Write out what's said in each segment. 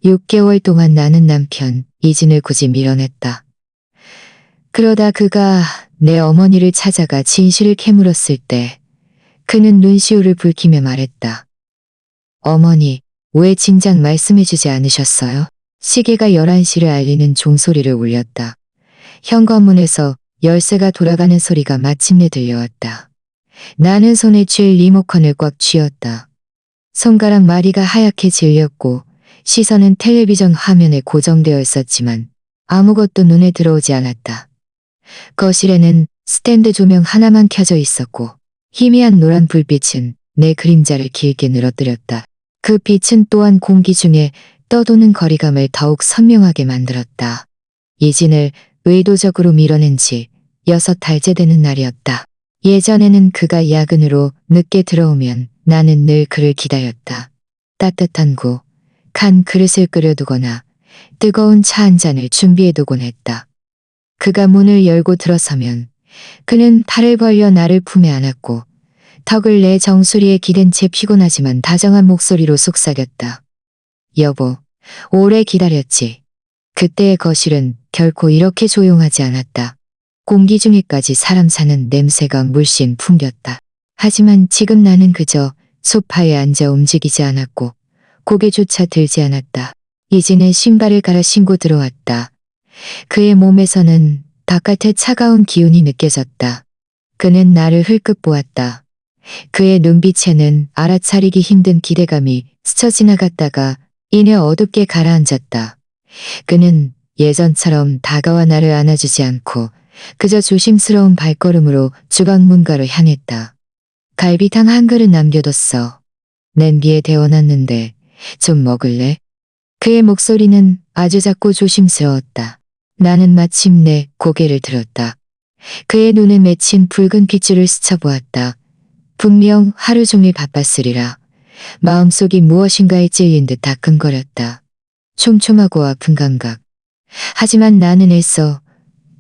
6개월 동안 나는 남편 이진을 굳이 밀어냈다. 그러다 그가 내 어머니를 찾아가 진실을 캐물었을 때 그는 눈시울을 붉히며 말했다. 어머니, 왜 진작 말씀해주지 않으셨어요? 시계가 11시를 알리는 종소리를 울렸다. 현관문에서 열쇠가 돌아가는 소리가 마침내 들려왔다. 나는 손에 쥘 리모컨을 꽉 쥐었다. 손가락 마디가 하얗게 질렸고 시선은 텔레비전 화면에 고정되어 있었지만 아무것도 눈에 들어오지 않았다. 거실에는 스탠드 조명 하나만 켜져 있었고 희미한 노란 불빛은 내 그림자를 길게 늘어뜨렸다. 그 빛은 또한 공기 중에 떠도는 거리감을 더욱 선명하게 만들었다. 이진을 의도적으로 밀어낸 지 6달째 되는 날이었다. 예전에는 그가 야근으로 늦게 들어오면 나는 늘 그를 기다렸다. 따뜻한 국, 간 그릇을 끓여두거나 뜨거운 차 한 잔을 준비해두곤 했다. 그가 문을 열고 들어서면 그는 팔을 벌려 나를 품에 안았고 턱을 내 정수리에 기댄 채 피곤하지만 다정한 목소리로 속삭였다. 여보, 오래 기다렸지. 그때의 거실은 결코 이렇게 조용하지 않았다. 공기 중에까지 사람 사는 냄새가 물씬 풍겼다. 하지만 지금 나는 그저 소파에 앉아 움직이지 않았고 고개조차 들지 않았다. 이진의 신발을 갈아 신고 들어왔다. 그의 몸에서는 바깥의 차가운 기운이 느껴졌다. 그는 나를 흘끗 보았다. 그의 눈빛에는 알아차리기 힘든 기대감이 스쳐 지나갔다가 이내 어둡게 가라앉았다. 그는 예전처럼 다가와 나를 안아주지 않고 그저 조심스러운 발걸음으로 주방 문가로 향했다. 갈비탕 한 그릇 남겨뒀어. 냄비에 데워놨는데 좀 먹을래? 그의 목소리는 아주 작고 조심스러웠다. 나는 마침내 고개를 들었다. 그의 눈에 맺힌 붉은 핏줄을 스쳐보았다. 분명 하루 종일 바빴으리라. 마음속이 무엇인가에 찔린 듯 다큰거렸다. 촘촘하고 아픈 감각. 하지만 나는 애써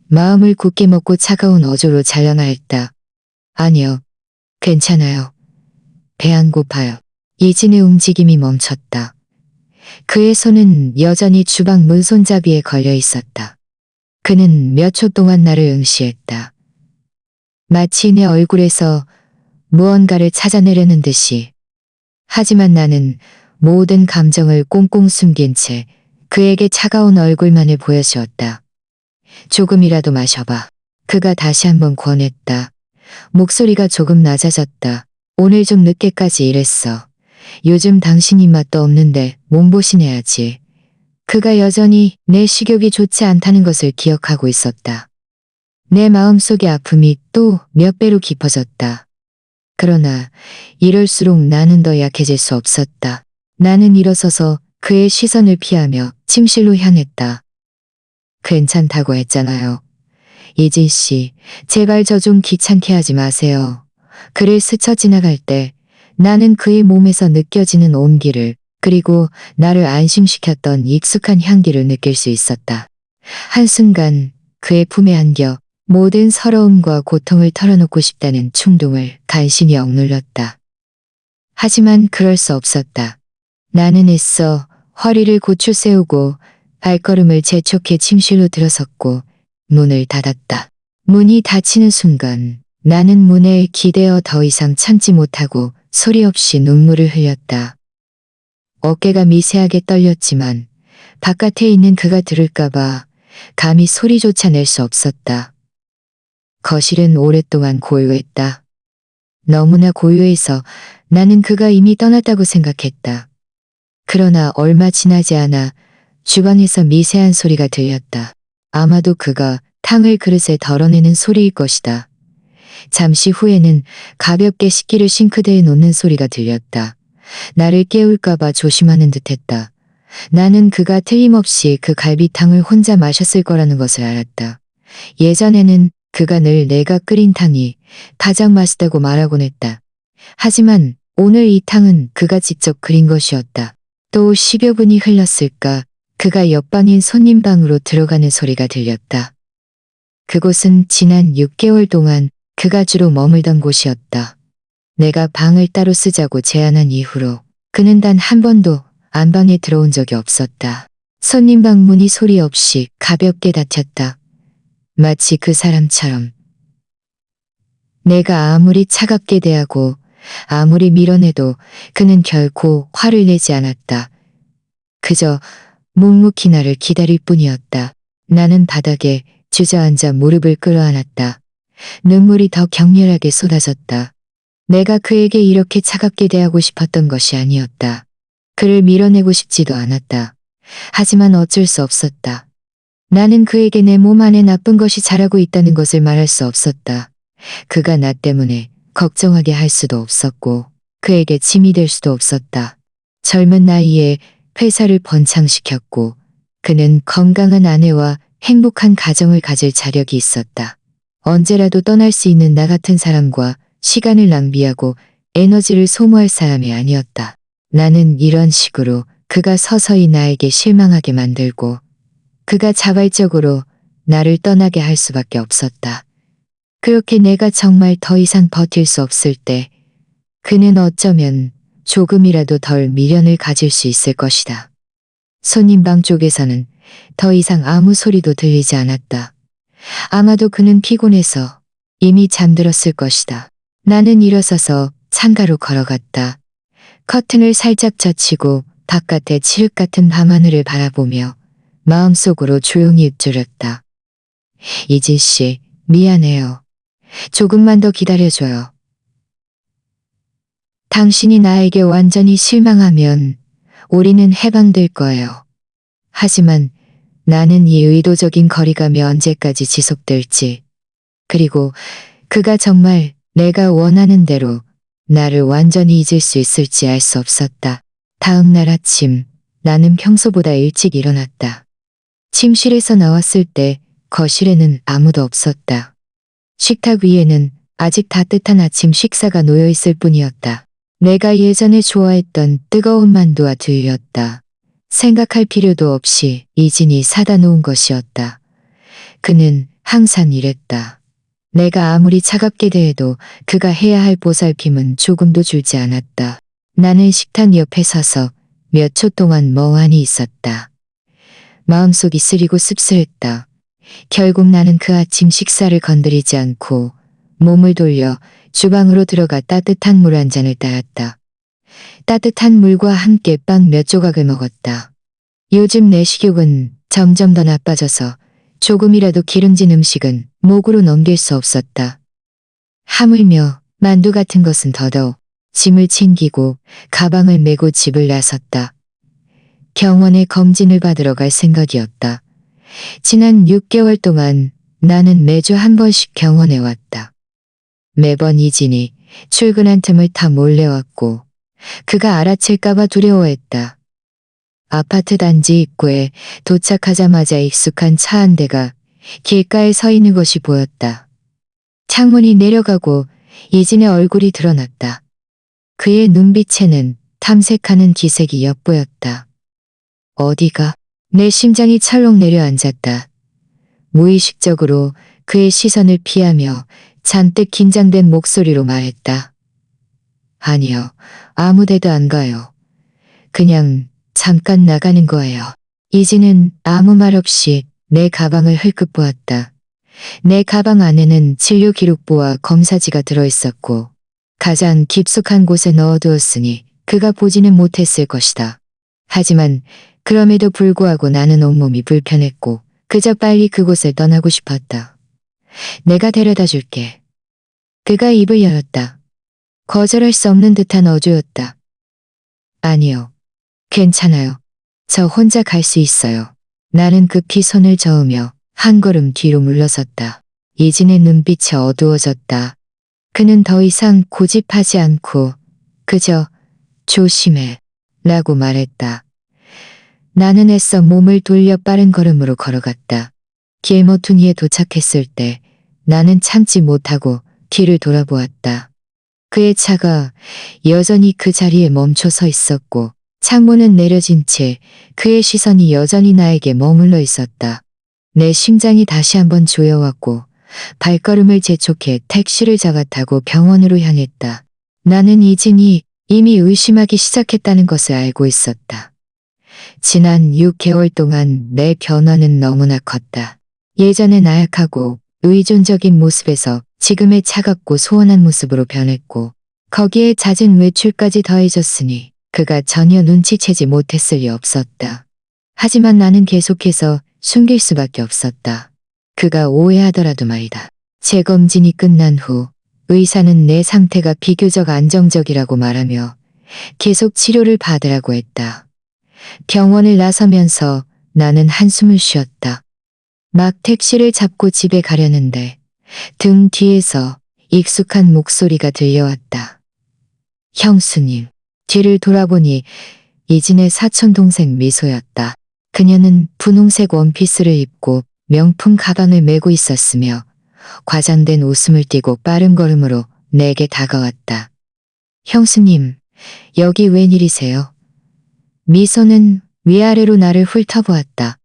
마음을 굳게 먹고 차가운 어조로 잘라말했다. 아니요. 괜찮아요. 배 안 고파요. 이진의 움직임이 멈췄다. 그의 손은 여전히 주방 문 손잡이에 걸려 있었다. 그는 몇 초 동안 나를 응시했다. 마치 내 얼굴에서 무언가를 찾아내려는 듯이. 하지만 나는 모든 감정을 꽁꽁 숨긴 채 그에게 차가운 얼굴만을 보여주었다. 조금이라도 마셔봐. 그가 다시 한번 권했다. 목소리가 조금 낮아졌다. 오늘 좀 늦게까지 일했어. 요즘 당신 입맛도 없는데 몸보신해야지. 그가 여전히 내 식욕이 좋지 않다는 것을 기억하고 있었다. 내 마음속의 아픔이 또 몇 배로 깊어졌다. 그러나 이럴수록 나는 더 약해질 수 없었다. 나는 일어서서 그의 시선을 피하며 침실로 향했다. 괜찮다고 했잖아요. 이진 씨, 제발 저 좀 귀찮게 하지 마세요. 그를 스쳐 지나갈 때 나는 그의 몸에서 느껴지는 온기를 그리고 나를 안심시켰던 익숙한 향기를 느낄 수 있었다. 한순간 그의 품에 안겨 모든 서러움과 고통을 털어놓고 싶다는 충동을 간신히 억눌렀다. 하지만 그럴 수 없었다. 나는 애써 허리를 고추 세우고 발걸음을 재촉해 침실로 들어섰고 문을 닫았다. 문이 닫히는 순간 나는 문에 기대어 더 이상 참지 못하고 소리 없이 눈물을 흘렸다. 어깨가 미세하게 떨렸지만 바깥에 있는 그가 들을까봐 감히 소리조차 낼 수 없었다. 거실은 오랫동안 고요했다. 너무나 고요해서 나는 그가 이미 떠났다고 생각했다. 그러나 얼마 지나지 않아 주방에서 미세한 소리가 들렸다. 아마도 그가 탕을 그릇에 덜어내는 소리일 것이다. 잠시 후에는 가볍게 식기를 싱크대에 놓는 소리가 들렸다. 나를 깨울까봐 조심하는 듯했다. 나는 그가 틀림없이 그 갈비탕을 혼자 마셨을 거라는 것을 알았다. 예전에는 그가 늘 내가 끓인 탕이 가장 맛있다고 말하곤 했다. 하지만 오늘 이 탕은 그가 직접 끓인 것이었다. 또 10여 분이 흘렀을까 그가 옆방인 손님 방으로 들어가는 소리가 들렸다. 그곳은 지난 6개월 동안 그가 주로 머물던 곳이었다. 내가 방을 따로 쓰자고 제안한 이후로 그는 단 한 번도 안방에 들어온 적이 없었다. 손님 방문이 소리 없이 가볍게 닫혔다. 마치 그 사람처럼. 내가 아무리 차갑게 대하고 아무리 밀어내도 그는 결코 화를 내지 않았다. 그저 묵묵히 나를 기다릴 뿐이었다. 나는 바닥에 주저앉아 무릎을 끌어안았다. 눈물이 더 격렬하게 쏟아졌다. 내가 그에게 이렇게 차갑게 대하고 싶었던 것이 아니었다. 그를 밀어내고 싶지도 않았다. 하지만 어쩔 수 없었다. 나는 그에게 내 몸 안에 나쁜 것이 자라고 있다는 것을 말할 수 없었다. 그가 나 때문에 걱정하게 할 수도 없었고 그에게 짐이 될 수도 없었다. 젊은 나이에 회사를 번창시켰고 그는 건강한 아내와 행복한 가정을 가질 자력이 있었다. 언제라도 떠날 수 있는 나 같은 사람과 시간을 낭비하고 에너지를 소모할 사람이 아니었다. 나는 이런 식으로 그가 서서히 나에게 실망하게 만들고 그가 자발적으로 나를 떠나게 할 수밖에 없었다. 그렇게 내가 정말 더 이상 버틸 수 없을 때 그는 어쩌면 조금이라도 덜 미련을 가질 수 있을 것이다. 손님방 쪽에서는 더 이상 아무 소리도 들리지 않았다. 아마도 그는 피곤해서 이미 잠들었을 것이다. 나는 일어서서 창가로 걸어갔다. 커튼을 살짝 젖히고 바깥의 칠흑 같은 밤하늘을 바라보며 마음속으로 조용히 읊조렸다. 이진 씨, 미안해요. 조금만 더 기다려줘요. 당신이 나에게 완전히 실망하면 우리는 해방될 거예요. 하지만 나는 이 의도적인 거리감이 언제까지 지속될지, 그리고 그가 정말 내가 원하는 대로 나를 완전히 잊을 수 있을지 알 수 없었다. 다음 날 아침, 나는 평소보다 일찍 일어났다. 침실에서 나왔을 때 거실에는 아무도 없었다. 식탁 위에는 아직 따뜻한 아침 식사가 놓여 있을 뿐이었다. 내가 예전에 좋아했던 뜨거운 만두와 두유였다. 생각할 필요도 없이 이진이 사다 놓은 것이었다. 그는 항상 이랬다. 내가 아무리 차갑게 대해도 그가 해야 할 보살핌은 조금도 줄지 않았다. 나는 식탁 옆에 서서 몇 초 동안 멍하니 있었다. 마음속이 쓰리고 씁쓸했다. 결국 나는 그 아침 식사를 건드리지 않고 몸을 돌려 주방으로 들어가 따뜻한 물 한 잔을 따랐다. 따뜻한 물과 함께 빵 몇 조각을 먹었다. 요즘 내 식욕은 점점 더 나빠져서 조금이라도 기름진 음식은 목으로 넘길 수 없었다. 하물며 만두 같은 것은 더더욱. 짐을 챙기고 가방을 메고 집을 나섰다. 병원에 검진을 받으러 갈 생각이었다. 지난 6개월 동안 나는 매주 한 번씩 병원에 왔다. 매번 이진이 출근한 틈을 타 몰래 왔고 그가 알아챌까봐 두려워했다. 아파트 단지 입구에 도착하자마자 익숙한 차 한 대가 길가에 서 있는 것이 보였다. 창문이 내려가고 이진의 얼굴이 드러났다. 그의 눈빛에는 탐색하는 기색이 엿보였다. 어디가? 내 심장이 철렁 내려앉았다. 무의식적으로 그의 시선을 피하며 잔뜩 긴장된 목소리로 말했다. 아니요, 아무 데도 안 가요. 그냥 잠깐 나가는 거예요. 이진은 아무 말 없이 내 가방을 흘끗 보았다. 내 가방 안에는 진료 기록부와 검사지가 들어있었고 가장 깊숙한 곳에 넣어두었으니 그가 보지는 못했을 것이다. 하지만 그럼에도 불구하고 나는 온몸이 불편했고 그저 빨리 그곳을 떠나고 싶었다. 내가 데려다 줄게. 그가 입을 열었다. 거절할 수 없는 듯한 어조였다. 아니요. 괜찮아요. 저 혼자 갈 수 있어요. 나는 급히 손을 저으며 한 걸음 뒤로 물러섰다. 이진의 눈빛이 어두워졌다. 그는 더 이상 고집하지 않고 그저 조심해 라고 말했다. 나는 애써 몸을 돌려 빠른 걸음으로 걸어갔다. 길모퉁이에 도착했을 때 나는 참지 못하고 뒤를 돌아보았다. 그의 차가 여전히 그 자리에 멈춰 서 있었고 창문은 내려진 채 그의 시선이 여전히 나에게 머물러 있었다. 내 심장이 다시 한번 조여왔고 발걸음을 재촉해 택시를 잡아 타고 병원으로 향했다. 나는 이진이 이미 의심하기 시작했다는 것을 알고 있었다. 지난 6개월 동안 내 변화는 너무나 컸다. 예전에 나약하고 의존적인 모습에서 지금의 차갑고 소원한 모습으로 변했고 거기에 잦은 외출까지 더해졌으니 그가 전혀 눈치채지 못했을 리 없었다. 하지만 나는 계속해서 숨길 수밖에 없었다. 그가 오해하더라도 말이다. 재검진이 끝난 후 의사는 내 상태가 비교적 안정적이라고 말하며 계속 치료를 받으라고 했다. 병원을 나서면서 나는 한숨을 쉬었다. 막 택시를 잡고 집에 가려는데 등 뒤에서 익숙한 목소리가 들려왔다. 형수님. 뒤를 돌아보니 이진의 사촌동생 미소였다. 그녀는 분홍색 원피스를 입고 명품 가방을 메고 있었으며 과장된 웃음을 띠고 빠른 걸음으로 내게 다가왔다. 형수님, 여기 웬일이세요? 미소는 위아래로 나를 훑어보았다.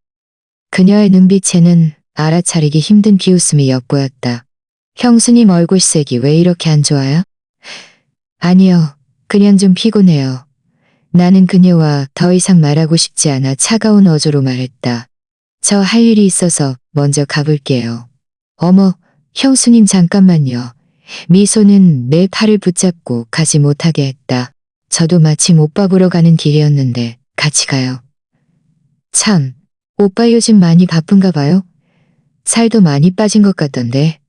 그녀의 눈빛에는 알아차리기 힘든 비웃음이 엿보였다. 형수님 얼굴색이 왜 이렇게 안 좋아요? 아니요, 그냥 좀 피곤해요. 나는 그녀와 더 이상 말하고 싶지 않아 차가운 어조로 말했다. 저 할 일이 있어서 먼저 가볼게요. 어머, 형수님 잠깐만요. 미소는 내 팔을 붙잡고 가지 못하게 했다. 저도 마침 오빠 보러 가는 길이었는데 같이 가요. 참, 오빠 요즘 많이 바쁜가 봐요? 살도 많이 빠진 것 같던데.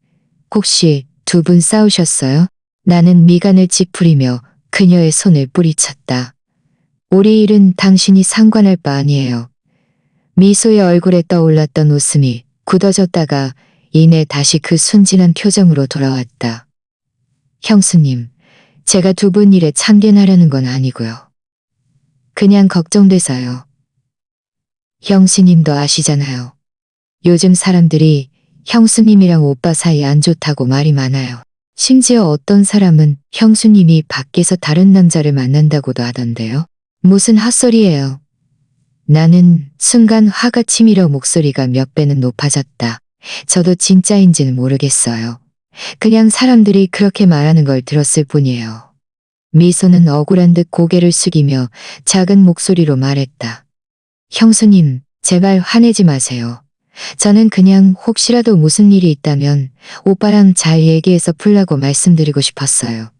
혹시 두 분 싸우셨어요? 나는 미간을 찌푸리며 그녀의 손을 뿌리쳤다. 우리 일은 당신이 상관할 바 아니에요. 미소의 얼굴에 떠올랐던 웃음이 굳어졌다가 이내 다시 그 순진한 표정으로 돌아왔다. 형수님, 제가 두 분 일에 참견하려는 건 아니고요. 그냥 걱정돼서요. 형수님도 아시잖아요. 요즘 사람들이 형수님이랑 오빠 사이 안 좋다고 말이 많아요. 심지어 어떤 사람은 형수님이 밖에서 다른 남자를 만난다고도 하던데요. 무슨 헛소리예요. 나는 순간 화가 치밀어 목소리가 몇 배는 높아졌다. 저도 진짜인지는 모르겠어요. 그냥 사람들이 그렇게 말하는 걸 들었을 뿐이에요. 미소는 억울한 듯 고개를 숙이며 작은 목소리로 말했다. 형수님, 제발 화내지 마세요. 저는 그냥 혹시라도 무슨 일이 있다면 오빠랑 잘 얘기해서 풀라고 말씀드리고 싶었어요.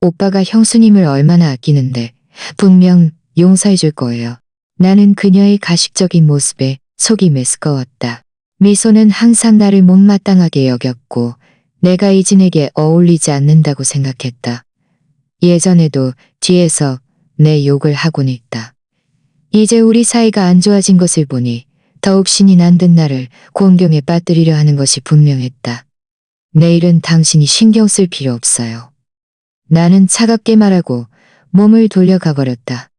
오빠가 형수님을 얼마나 아끼는데 분명 용서해 줄 거예요. 나는 그녀의 가식적인 모습에 속이 메스꺼웠다. 미소는 항상 나를 못마땅하게 여겼고 내가 이진에게 어울리지 않는다고 생각했다. 예전에도 뒤에서 내 욕을 하곤 했다. 이제 우리 사이가 안 좋아진 것을 보니 더욱 신이 난 듯 나를 곤경에 빠뜨리려 하는 것이 분명했다. 내일은 당신이 신경 쓸 필요 없어요. 나는 차갑게 말하고 몸을 돌려가 버렸다.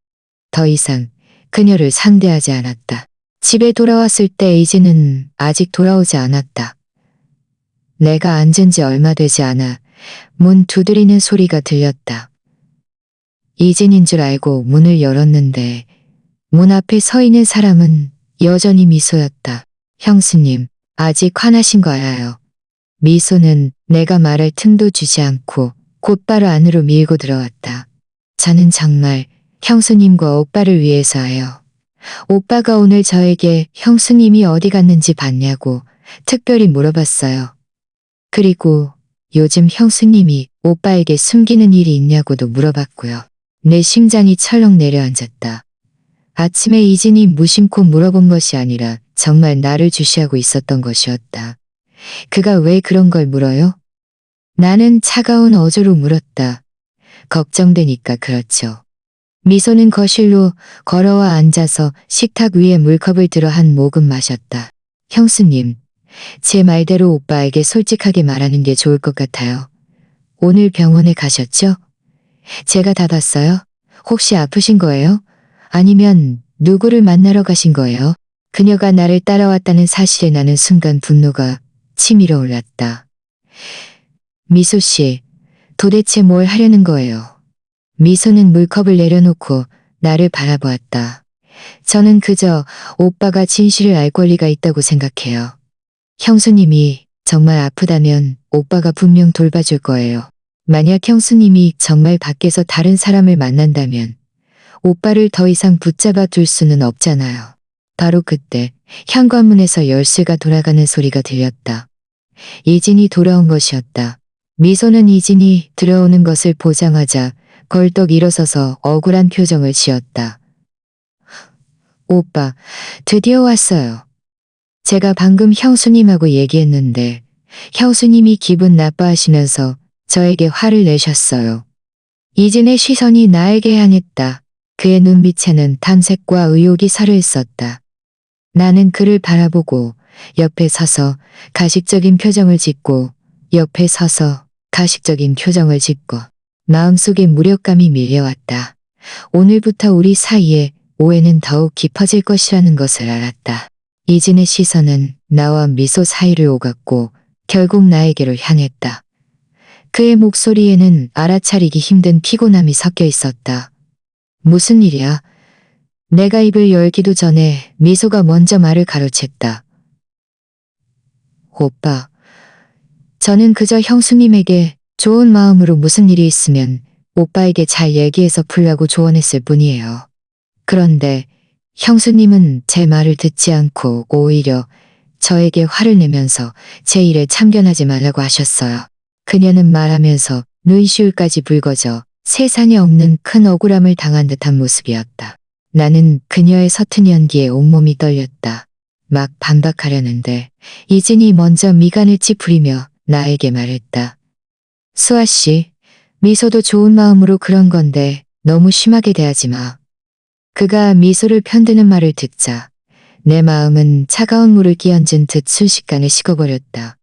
더 이상 그녀를 상대하지 않았다. 집에 돌아왔을 때 이진은 아직 돌아오지 않았다. 내가 앉은 지 얼마 되지 않아 문 두드리는 소리가 들렸다. 이진인 줄 알고 문을 열었는데 문 앞에 서 있는 사람은 여전히 미소였다. 형수님, 아직 화나신 거 알아요. 미소는 내가 말할 틈도 주지 않고 곧바로 안으로 밀고 들어왔다. 저는 정말 형수님과 오빠를 위해서예요. 오빠가 오늘 저에게 형수님이 어디 갔는지 봤냐고 특별히 물어봤어요. 그리고 요즘 형수님이 오빠에게 숨기는 일이 있냐고도 물어봤고요. 내 심장이 철렁 내려앉았다. 아침에 이진이 무심코 물어본 것이 아니라 정말 나를 주시하고 있었던 것이었다. 그가 왜 그런 걸 물어요? 나는 차가운 어조로 물었다. 걱정되니까 그렇죠. 미소는 거실로 걸어와 앉아서 식탁 위에 물컵을 들어 한 모금 마셨다. 형수님, 제 말대로 오빠에게 솔직하게 말하는 게 좋을 것 같아요. 오늘 병원에 가셨죠? 제가 다 봤어요. 혹시 아프신 거예요? 아니면 누구를 만나러 가신 거예요? 그녀가 나를 따라왔다는 사실에 나는 순간 분노가 치밀어 올랐다. 미소 씨, 도대체 뭘 하려는 거예요? 미소는 물컵을 내려놓고 나를 바라보았다. 저는 그저 오빠가 진실을 알 권리가 있다고 생각해요. 형수님이 정말 아프다면 오빠가 분명 돌봐줄 거예요. 만약 형수님이 정말 밖에서 다른 사람을 만난다면 오빠를 더 이상 붙잡아 둘 수는 없잖아요. 바로 그때 현관문에서 열쇠가 돌아가는 소리가 들렸다. 이진이 돌아온 것이었다. 미소는 이진이 들어오는 것을 보자마자 걸떡 일어서서 억울한 표정을 지었다. 오빠, 드디어 왔어요. 제가 방금 형수님하고 얘기했는데 형수님이 기분 나빠하시면서 저에게 화를 내셨어요. 이진의 시선이 나에게 향했다. 그의 눈빛에는 탐색과 의욕이 살아있었다. 나는 그를 바라보고 옆에 서서 가식적인 표정을 짓고 마음속에 무력감이 밀려왔다. 오늘부터 우리 사이에 오해는 더욱 깊어질 것이라는 것을 알았다. 이진의 시선은 나와 미소 사이를 오갔고 결국 나에게로 향했다. 그의 목소리에는 알아차리기 힘든 피곤함이 섞여 있었다. 무슨 일이야? 내가 입을 열기도 전에 미소가 먼저 말을 가로챘다. 오빠, 저는 그저 형수님에게 좋은 마음으로 무슨 일이 있으면 오빠에게 잘 얘기해서 풀라고 조언했을 뿐이에요. 그런데 형수님은 제 말을 듣지 않고 오히려 저에게 화를 내면서 제 일에 참견하지 말라고 하셨어요. 그녀는 말하면서 눈시울까지 붉어져 세상에 없는 큰 억울함을 당한 듯한 모습이었다. 나는 그녀의 서툰 연기에 온몸이 떨렸다. 막 반박하려는데 이진이 먼저 미간을 찌푸리며 나에게 말했다. 수아 씨, 미소도 좋은 마음으로 그런 건데 너무 심하게 대하지 마. 그가 미소를 편드는 말을 듣자 내 마음은 차가운 물을 끼얹은 듯 순식간에 식어버렸다.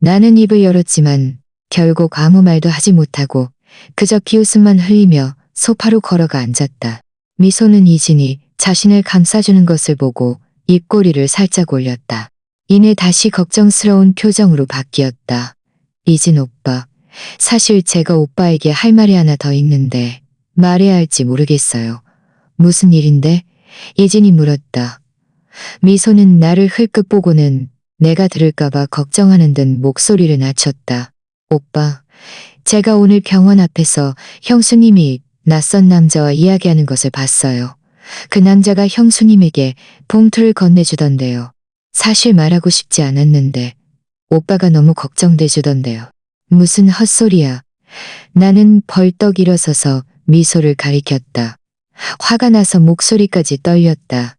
나는 입을 열었지만 결국 아무 말도 하지 못하고 그저 비웃음만 흘리며 소파로 걸어가 앉았다. 미소는 이진이 자신을 감싸주는 것을 보고 입꼬리를 살짝 올렸다. 이내 다시 걱정스러운 표정으로 바뀌었다. 이진 오빠, 사실 제가 오빠에게 할 말이 하나 더 있는데 말해야 할지 모르겠어요. 무슨 일인데? 이진이 물었다. 미소는 나를 흘끗 보고는 내가 들을까봐 걱정하는 듯 목소리를 낮췄다. 오빠, 제가 오늘 병원 앞에서 형수님이 낯선 남자와 이야기하는 것을 봤어요. 그 남자가 형수님에게 봉투를 건네주던데요. 사실 말하고 싶지 않았는데 오빠가 너무 걱정돼주던데요. 무슨 헛소리야. 나는 벌떡 일어서서 미소를 가리켰다. 화가 나서 목소리까지 떨렸다.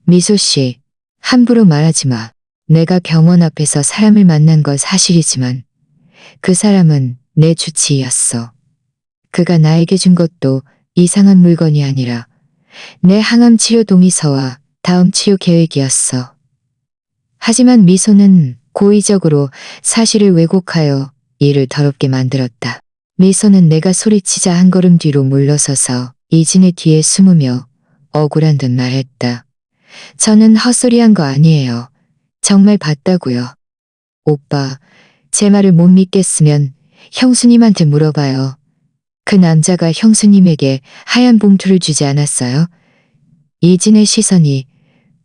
미소 씨, 함부로 말하지 마. 내가 병원 앞에서 사람을 만난 건 사실이지만 그 사람은 내 주치의였어. 그가 나에게 준 것도 이상한 물건이 아니라 내 항암 치료 동의서와 다음 치료 계획이었어. 하지만 미소는 고의적으로 사실을 왜곡하여 일을 더럽게 만들었다. 미소는 내가 소리치자 한 걸음 뒤로 물러서서 이진의 뒤에 숨으며 억울한 듯 말했다. 저는 헛소리한 거 아니에요. 정말 봤다고요. 오빠, 제 말을 못 믿겠으면 형수님한테 물어봐요. 그 남자가 형수님에게 하얀 봉투를 주지 않았어요? 이진의 시선이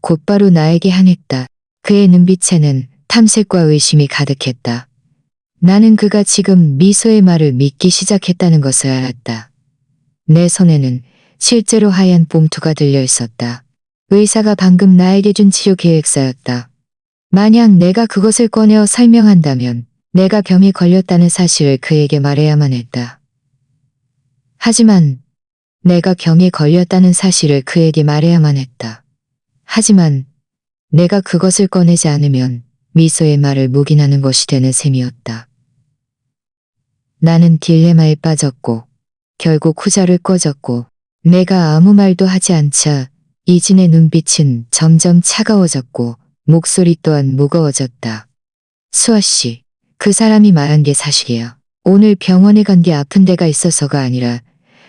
곧바로 나에게 향했다. 그의 눈빛에는 탐색과 의심이 가득했다. 나는 그가 지금 미소의 말을 믿기 시작했다는 것을 알았다. 내 손에는 실제로 하얀 봉투가 들려 있었다. 의사가 방금 나에게 준 치료 계획서였다. 만약 내가 그것을 꺼내어 설명한다면 내가 병에 걸렸다는 사실을 그에게 말해야만 했다. 하지만 내가 병에 걸렸다는 사실을 그에게 말해야만 했다. 하지만 내가 그것을 꺼내지 않으면 미소의 말을 묵인하는 것이 되는 셈이었다. 나는 딜레마에 빠졌고 결국 후자를 꺼졌고 내가 아무 말도 하지 않자 이진의 눈빛은 점점 차가워졌고 목소리 또한 무거워졌다. 수아 씨, 그 사람이 말한 게 사실이야. 오늘 병원에 간 게 아픈 데가 있어서가 아니라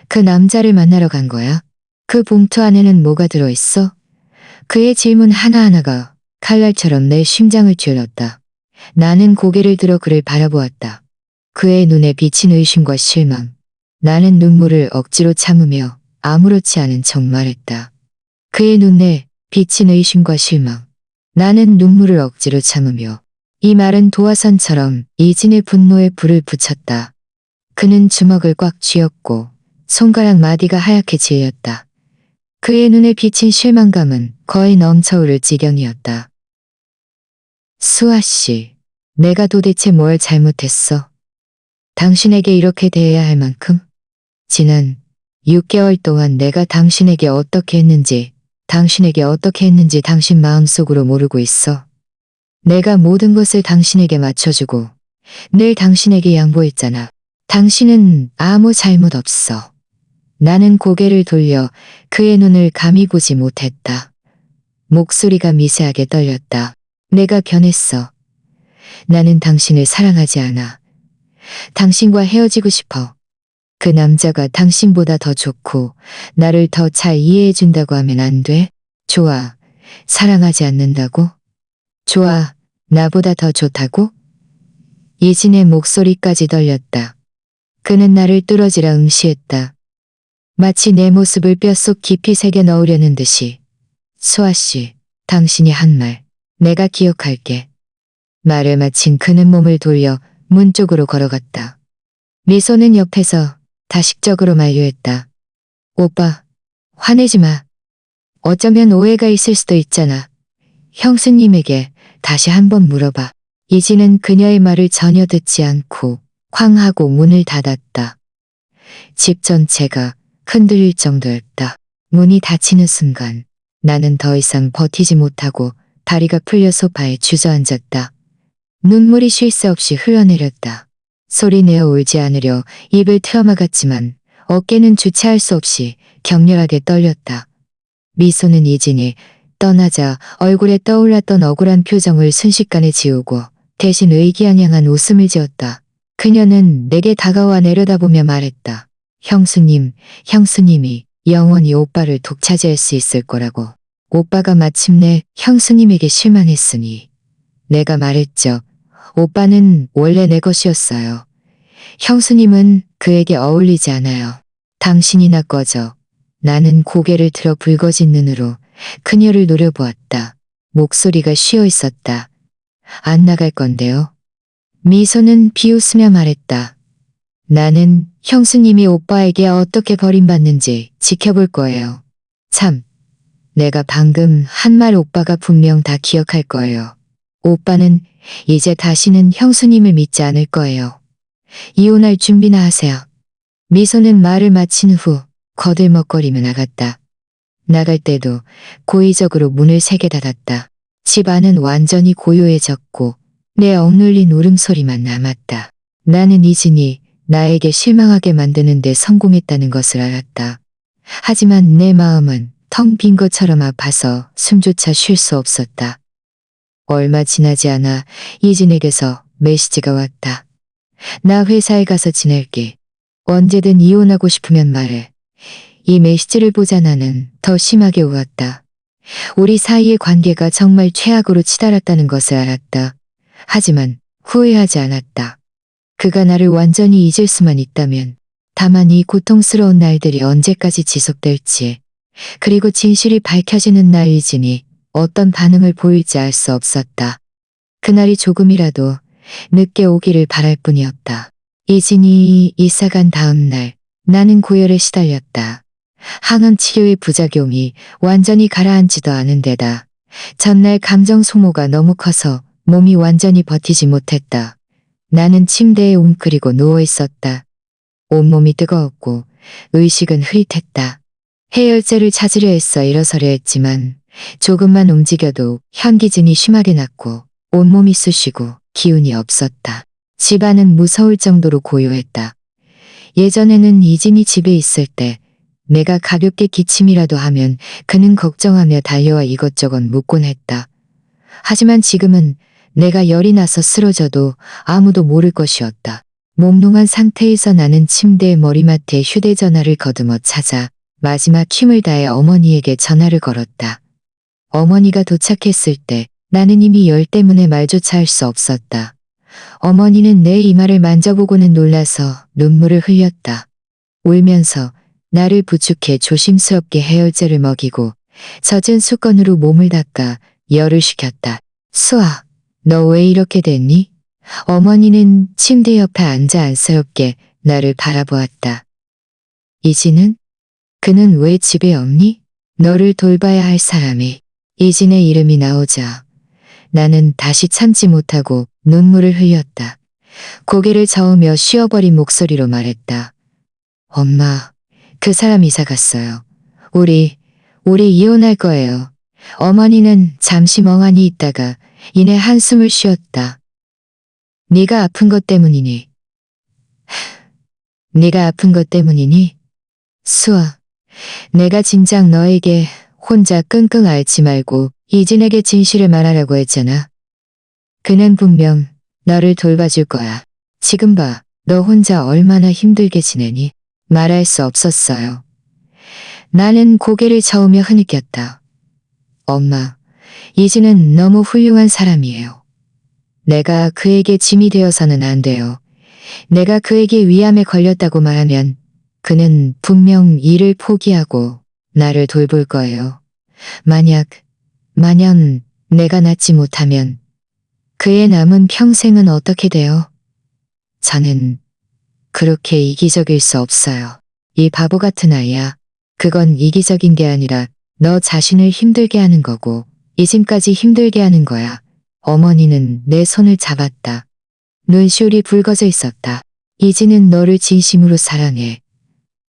그 남자를 만나러 간 거야. 그 봉투 안에는 뭐가 들어있어? 그의 질문 하나하나가 칼날처럼 내 심장을 찔렀다. 나는 고개를 들어 그를 바라보았다. 그의 눈에 비친 의심과 실망. 나는 눈물을 억지로 참으며 아무렇지 않은 척 말했다. 그의 눈에 비친 의심과 실망. 나는 눈물을 억지로 참으며 이 말은 도화선처럼 이진의 분노에 불을 붙였다. 그는 주먹을 꽉 쥐었고 손가락 마디가 하얗게 질렸다. 그의 눈에 비친 실망감은 거의 넘쳐흐를 지경이었다. 수아 씨, 내가 도대체 뭘 잘못했어? 당신에게 이렇게 대해야 할 만큼? 지난 6개월 동안 내가 당신에게 어떻게 했는지 당신 마음속으로 모르고 있어. 내가 모든 것을 당신에게 맞춰주고 늘 당신에게 양보했잖아. 당신은 아무 잘못 없어. 나는 고개를 돌려 그의 눈을 감히 보지 못했다. 목소리가 미세하게 떨렸다. 내가 변했어. 나는 당신을 사랑하지 않아. 당신과 헤어지고 싶어. 그 남자가 당신보다 더 좋고 나를 더 잘 이해해준다고 하면 안 돼? 좋아. 사랑하지 않는다고? 좋아. 나보다 더 좋다고? 이진의 목소리까지 떨렸다. 그는 나를 뚫어지라 응시했다. 마치 내 모습을 뼛속 깊이 새겨 넣으려는 듯이. 수아 씨, 당신이 한 말, 내가 기억할게. 말을 마친 그는 몸을 돌려 문 쪽으로 걸어갔다. 미소는 옆에서 다식적으로 만류했다. 오빠, 화내지 마. 어쩌면 오해가 있을 수도 있잖아. 형수님에게 다시 한번 물어봐. 이진은 그녀의 말을 전혀 듣지 않고 쾅 하고 문을 닫았다. 집 전체가 흔들릴 정도였다. 문이 닫히는 순간 나는 더 이상 버티지 못하고 다리가 풀려 소파에 주저앉았다. 눈물이 쉴 새 없이 흘러내렸다. 소리내어 울지 않으려 입을 틀어막았지만 어깨는 주체할 수 없이 격렬하게 떨렸다. 미소는 이진이 떠나자 얼굴에 떠올랐던 억울한 표정을 순식간에 지우고 대신 의기양양한 웃음을 지었다. 그녀는 내게 다가와 내려다보며 말했다. 형수님이 영원히 오빠를 독차지할 수 있을 거라고. 오빠가 마침내 형수님에게 실망했으니. 내가 말했죠. 오빠는 원래 내 것이었어요. 형수님은 그에게 어울리지 않아요. 당신이나 꺼져. 나는 고개를 들어 붉어진 눈으로 그녀를 노려보았다. 목소리가 쉬어 있었다. 안 나갈 건데요. 미소는 비웃으며 말했다. 나는 형수님이 오빠에게 어떻게 버림받는지 지켜볼 거예요. 참, 내가 방금 한 말 오빠가 분명 다 기억할 거예요. 오빠는 이제 다시는 형수님을 믿지 않을 거예요. 이혼할 준비나 하세요. 미소는 말을 마친 후 거들먹거리며 나갔다. 나갈 때도 고의적으로 문을 세게 닫았다. 집 안은 완전히 고요해졌고 내 억눌린 울음소리만 남았다. 나는 이진이 나에게 실망하게 만드는 데 성공했다는 것을 알았다. 하지만 내 마음은 텅 빈 것처럼 아파서 숨조차 쉴 수 없었다. 얼마 지나지 않아 이진에게서 메시지가 왔다. 나 회사에 가서 지낼게. 언제든 이혼하고 싶으면 말해. 이 메시지를 보자 나는 더 심하게 울었다. 우리 사이의 관계가 정말 최악으로 치달았다는 것을 알았다. 하지만 후회하지 않았다. 그가 나를 완전히 잊을 수만 있다면 다만 이 고통스러운 날들이 언제까지 지속될지 그리고 진실이 밝혀지는 날 이진이 어떤 반응을 보일지 알 수 없었다. 그날이 조금이라도 늦게 오기를 바랄 뿐이었다. 이진이 이사간 다음 날 나는 고열에 시달렸다. 항암 치료의 부작용이 완전히 가라앉지도 않은 데다 전날 감정 소모가 너무 커서 몸이 완전히 버티지 못했다. 나는 침대에 웅크리고 누워 있었다. 온몸이 뜨거웠고 의식은 흐릿했다. 해열제를 찾으려 했어 일어서려 했지만 조금만 움직여도 현기증이 심하게 났고 온몸이 쑤시고 기운이 없었다. 집안은 무서울 정도로 고요했다. 예전에는 이진이 집에 있을 때 내가 가볍게 기침이라도 하면 그는 걱정하며 달려와 이것저것 묻곤 했다. 하지만 지금은 내가 열이 나서 쓰러져도 아무도 모를 것이었다. 몽롱한 상태에서 나는 침대의 머리맡에 휴대전화를 거두어 찾아 마지막 힘을 다해 어머니에게 전화를 걸었다. 어머니가 도착했을 때 나는 이미 열 때문에 말조차 할 수 없었다. 어머니는 내 이마를 만져보고는 놀라서 눈물을 흘렸다. 울면서 나를 부축해 조심스럽게 해열제를 먹이고 젖은 수건으로 몸을 닦아 열을 식혔다. 수아, 너 왜 이렇게 됐니? 어머니는 침대 옆에 앉아 안쓰럽게 나를 바라보았다. 이진은? 그는 왜 집에 없니? 너를 돌봐야 할 사람이 이진의 이름이 나오자 나는 다시 참지 못하고 눈물을 흘렸다. 고개를 저으며 쉬어버린 목소리로 말했다. 엄마, 그 사람 이사 갔어요. 우리 이혼할 거예요. 어머니는 잠시 멍하니 있다가 이내 한숨을 쉬었다. 네가 아픈 것 때문이니? 네가 아픈 것 때문이니? 수아, 내가 진작 너에게 혼자 끙끙 앓지 말고 이진에게 진실을 말하라고 했잖아. 그는 분명 너를 돌봐줄 거야. 지금 봐, 너 혼자 얼마나 힘들게 지내니? 말할 수 없었어요. 나는 고개를 저으며 흐느꼈다. 엄마, 이진은 너무 훌륭한 사람이에요. 내가 그에게 짐이 되어서는 안 돼요. 내가 그에게 위암에 걸렸다고 말하면 그는 분명 일을 포기하고 나를 돌볼 거예요. 만약 내가 낫지 못하면 그의 남은 평생은 어떻게 돼요? 저는 그렇게 이기적일 수 없어요. 이 바보 같은 아이야. 그건 이기적인 게 아니라 너 자신을 힘들게 하는 거고 이진까지 힘들게 하는 거야. 어머니는 내 손을 잡았다. 눈시울이 붉어져 있었다. 이진은 너를 진심으로 사랑해.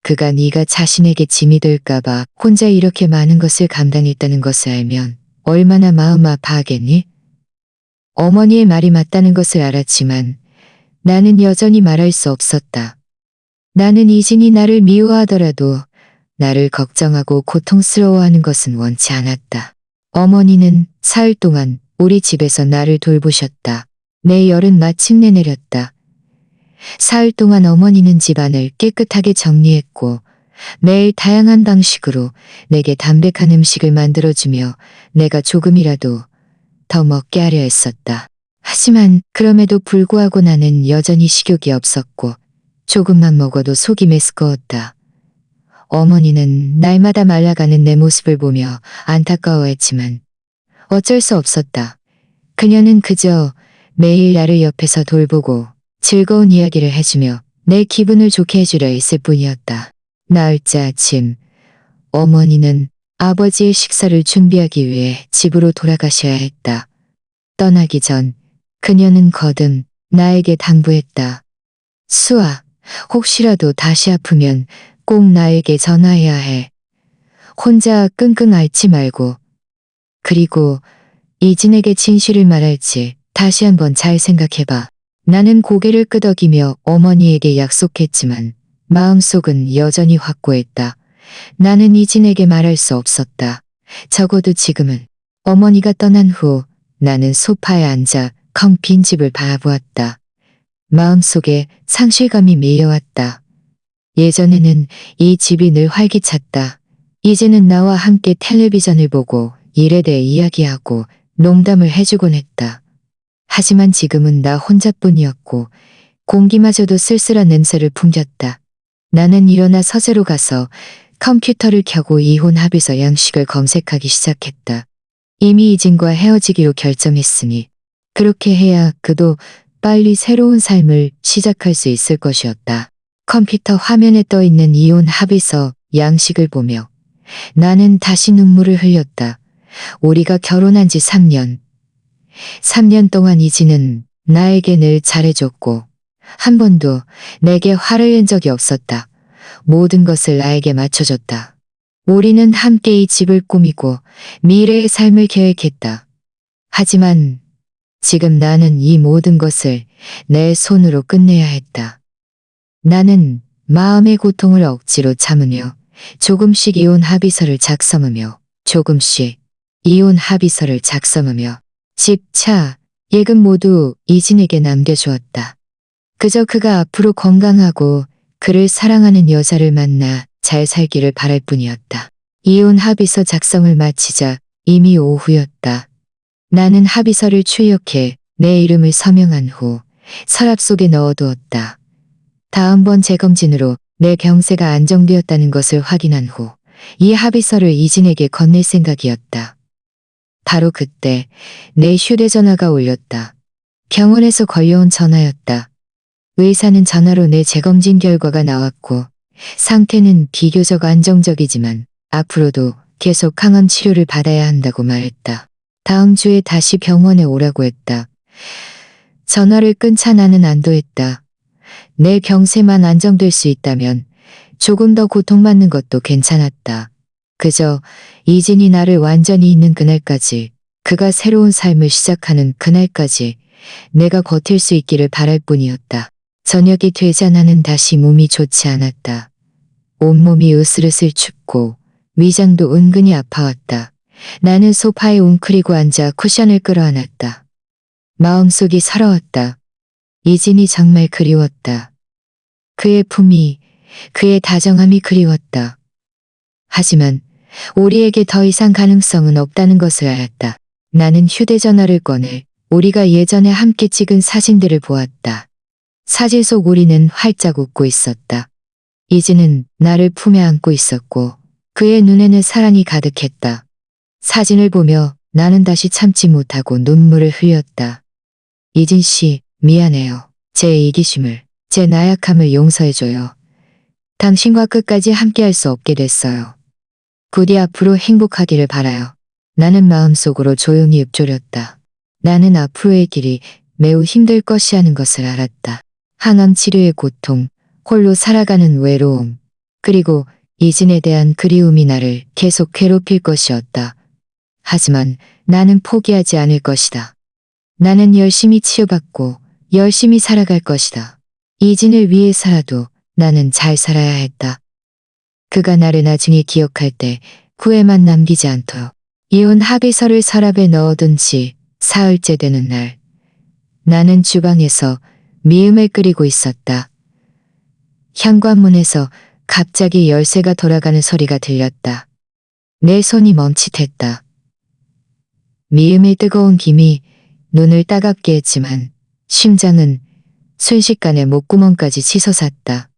그가 네가 자신에게 짐이 될까봐 혼자 이렇게 많은 것을 감당했다는 것을 알면 얼마나 마음 아파하겠니? 어머니의 말이 맞다는 것을 알았지만 나는 여전히 말할 수 없었다. 나는 이진이 나를 미워하더라도 나를 걱정하고 고통스러워하는 것은 원치 않았다. 어머니는 사흘 동안 우리 집에서 나를 돌보셨다. 내 열은 마침내 내렸다. 사흘 동안 어머니는 집안을 깨끗하게 정리했고 매일 다양한 방식으로 내게 담백한 음식을 만들어주며 내가 조금이라도 더 먹게 하려 했었다. 하지만 그럼에도 불구하고 나는 여전히 식욕이 없었고 조금만 먹어도 속이 메스꺼웠다. 어머니는 날마다 말라가는 내 모습을 보며 안타까워했지만 어쩔 수 없었다. 그녀는 그저 매일 나를 옆에서 돌보고 즐거운 이야기를 해주며 내 기분을 좋게 해주려 했을 뿐이었다. 나흘째 아침, 어머니는 아버지의 식사를 준비하기 위해 집으로 돌아가셔야 했다. 떠나기 전 그녀는 거듭 나에게 당부했다. 수아, 혹시라도 다시 아프면 꼭 나에게 전화해야 해. 혼자 끙끙 앓지 말고. 그리고 이진에게 진실을 말할지 다시 한번 잘 생각해봐. 나는 고개를 끄덕이며 어머니에게 약속했지만 마음속은 여전히 확고했다. 나는 이진에게 말할 수 없었다. 적어도 지금은. 어머니가 떠난 후 나는 소파에 앉아 텅 빈 집을 바라보았다. 마음속에 상실감이 밀려왔다. 예전에는 이 집이 늘 활기찼다. 이제는 나와 함께 텔레비전을 보고 일에 대해 이야기하고 농담을 해주곤 했다. 하지만 지금은 나 혼자뿐이었고 공기마저도 쓸쓸한 냄새를 풍겼다. 나는 일어나 서재로 가서 컴퓨터를 켜고 이혼 합의서 양식을 검색하기 시작했다. 이미 이진과 헤어지기로 결정했으니 그렇게 해야 그도 빨리 새로운 삶을 시작할 수 있을 것이었다. 컴퓨터 화면에 떠있는 이혼 합의서 양식을 보며 나는 다시 눈물을 흘렸다. 우리가 결혼한 지 3년. 3년 동안 이진은 나에게 늘 잘해줬고 한 번도 내게 화를 낸 적이 없었다. 모든 것을 나에게 맞춰줬다. 우리는 함께 이 집을 꾸미고 미래의 삶을 계획했다. 하지만 지금 나는 이 모든 것을 내 손으로 끝내야 했다. 나는 마음의 고통을 억지로 참으며 조금씩 이혼 합의서를 작성하며 조금씩 이혼 합의서를 작성하며 집, 차, 예금 모두 이진에게 남겨주었다. 그저 그가 앞으로 건강하고 그를 사랑하는 여자를 만나 잘 살기를 바랄 뿐이었다. 이혼 합의서 작성을 마치자 이미 오후였다. 나는 합의서를 출력해 내 이름을 서명한 후 서랍 속에 넣어두었다. 다음번 재검진으로 내 병세가 안정되었다는 것을 확인한 후 이 합의서를 이진에게 건넬 생각이었다. 바로 그때 내 휴대전화가 울렸다. 병원에서 걸려온 전화였다. 의사는 전화로 내 재검진 결과가 나왔고 상태는 비교적 안정적이지만 앞으로도 계속 항암 치료를 받아야 한다고 말했다. 다음 주에 다시 병원에 오라고 했다. 전화를 끈 차 나는 안도했다. 내 병세만 안정될 수 있다면 조금 더 고통받는 것도 괜찮았다. 그저 이진이 나를 완전히 잊는 그날까지, 그가 새로운 삶을 시작하는 그날까지 내가 버틸 수 있기를 바랄 뿐이었다. 저녁이 되자 나는 다시 몸이 좋지 않았다. 온몸이 으슬으슬 춥고 위장도 은근히 아파왔다. 나는 소파에 웅크리고 앉아 쿠션을 끌어안았다. 마음속이 서러웠다. 이진이 정말 그리웠다. 그의 품이, 그의 다정함이 그리웠다. 하지만 우리에게 더 이상 가능성은 없다는 것을 알았다. 나는 휴대전화를 꺼내 우리가 예전에 함께 찍은 사진들을 보았다. 사진 속 우리는 활짝 웃고 있었다. 이진은 나를 품에 안고 있었고 그의 눈에는 사랑이 가득했다. 사진을 보며 나는 다시 참지 못하고 눈물을 흘렸다. 이진 씨, 미안해요. 제 이기심을, 제 나약함을 용서해줘요. 당신과 끝까지 함께할 수 없게 됐어요. 부디 앞으로 행복하기를 바라요. 나는 마음속으로 조용히 읊조렸다. 나는 앞으로의 길이 매우 힘들 것이라는 것을 알았다. 항암 치료의 고통, 홀로 살아가는 외로움, 그리고 이진에 대한 그리움이 나를 계속 괴롭힐 것이었다. 하지만 나는 포기하지 않을 것이다. 나는 열심히 치유받고 열심히 살아갈 것이다. 이진을 위해서라도 나는 잘 살아야 했다. 그가 나를 나중에 기억할 때 후회만 남기지 않도록. 이혼 합의서를 서랍에 넣어둔 지 사흘째 되는 날, 나는 주방에서 미음을 끓이고 있었다. 현관문에서 갑자기 열쇠가 돌아가는 소리가 들렸다. 내 손이 멈칫했다. 미음의 뜨거운 김이 눈을 따갑게 했지만 심장은 순식간에 목구멍까지 치솟았다.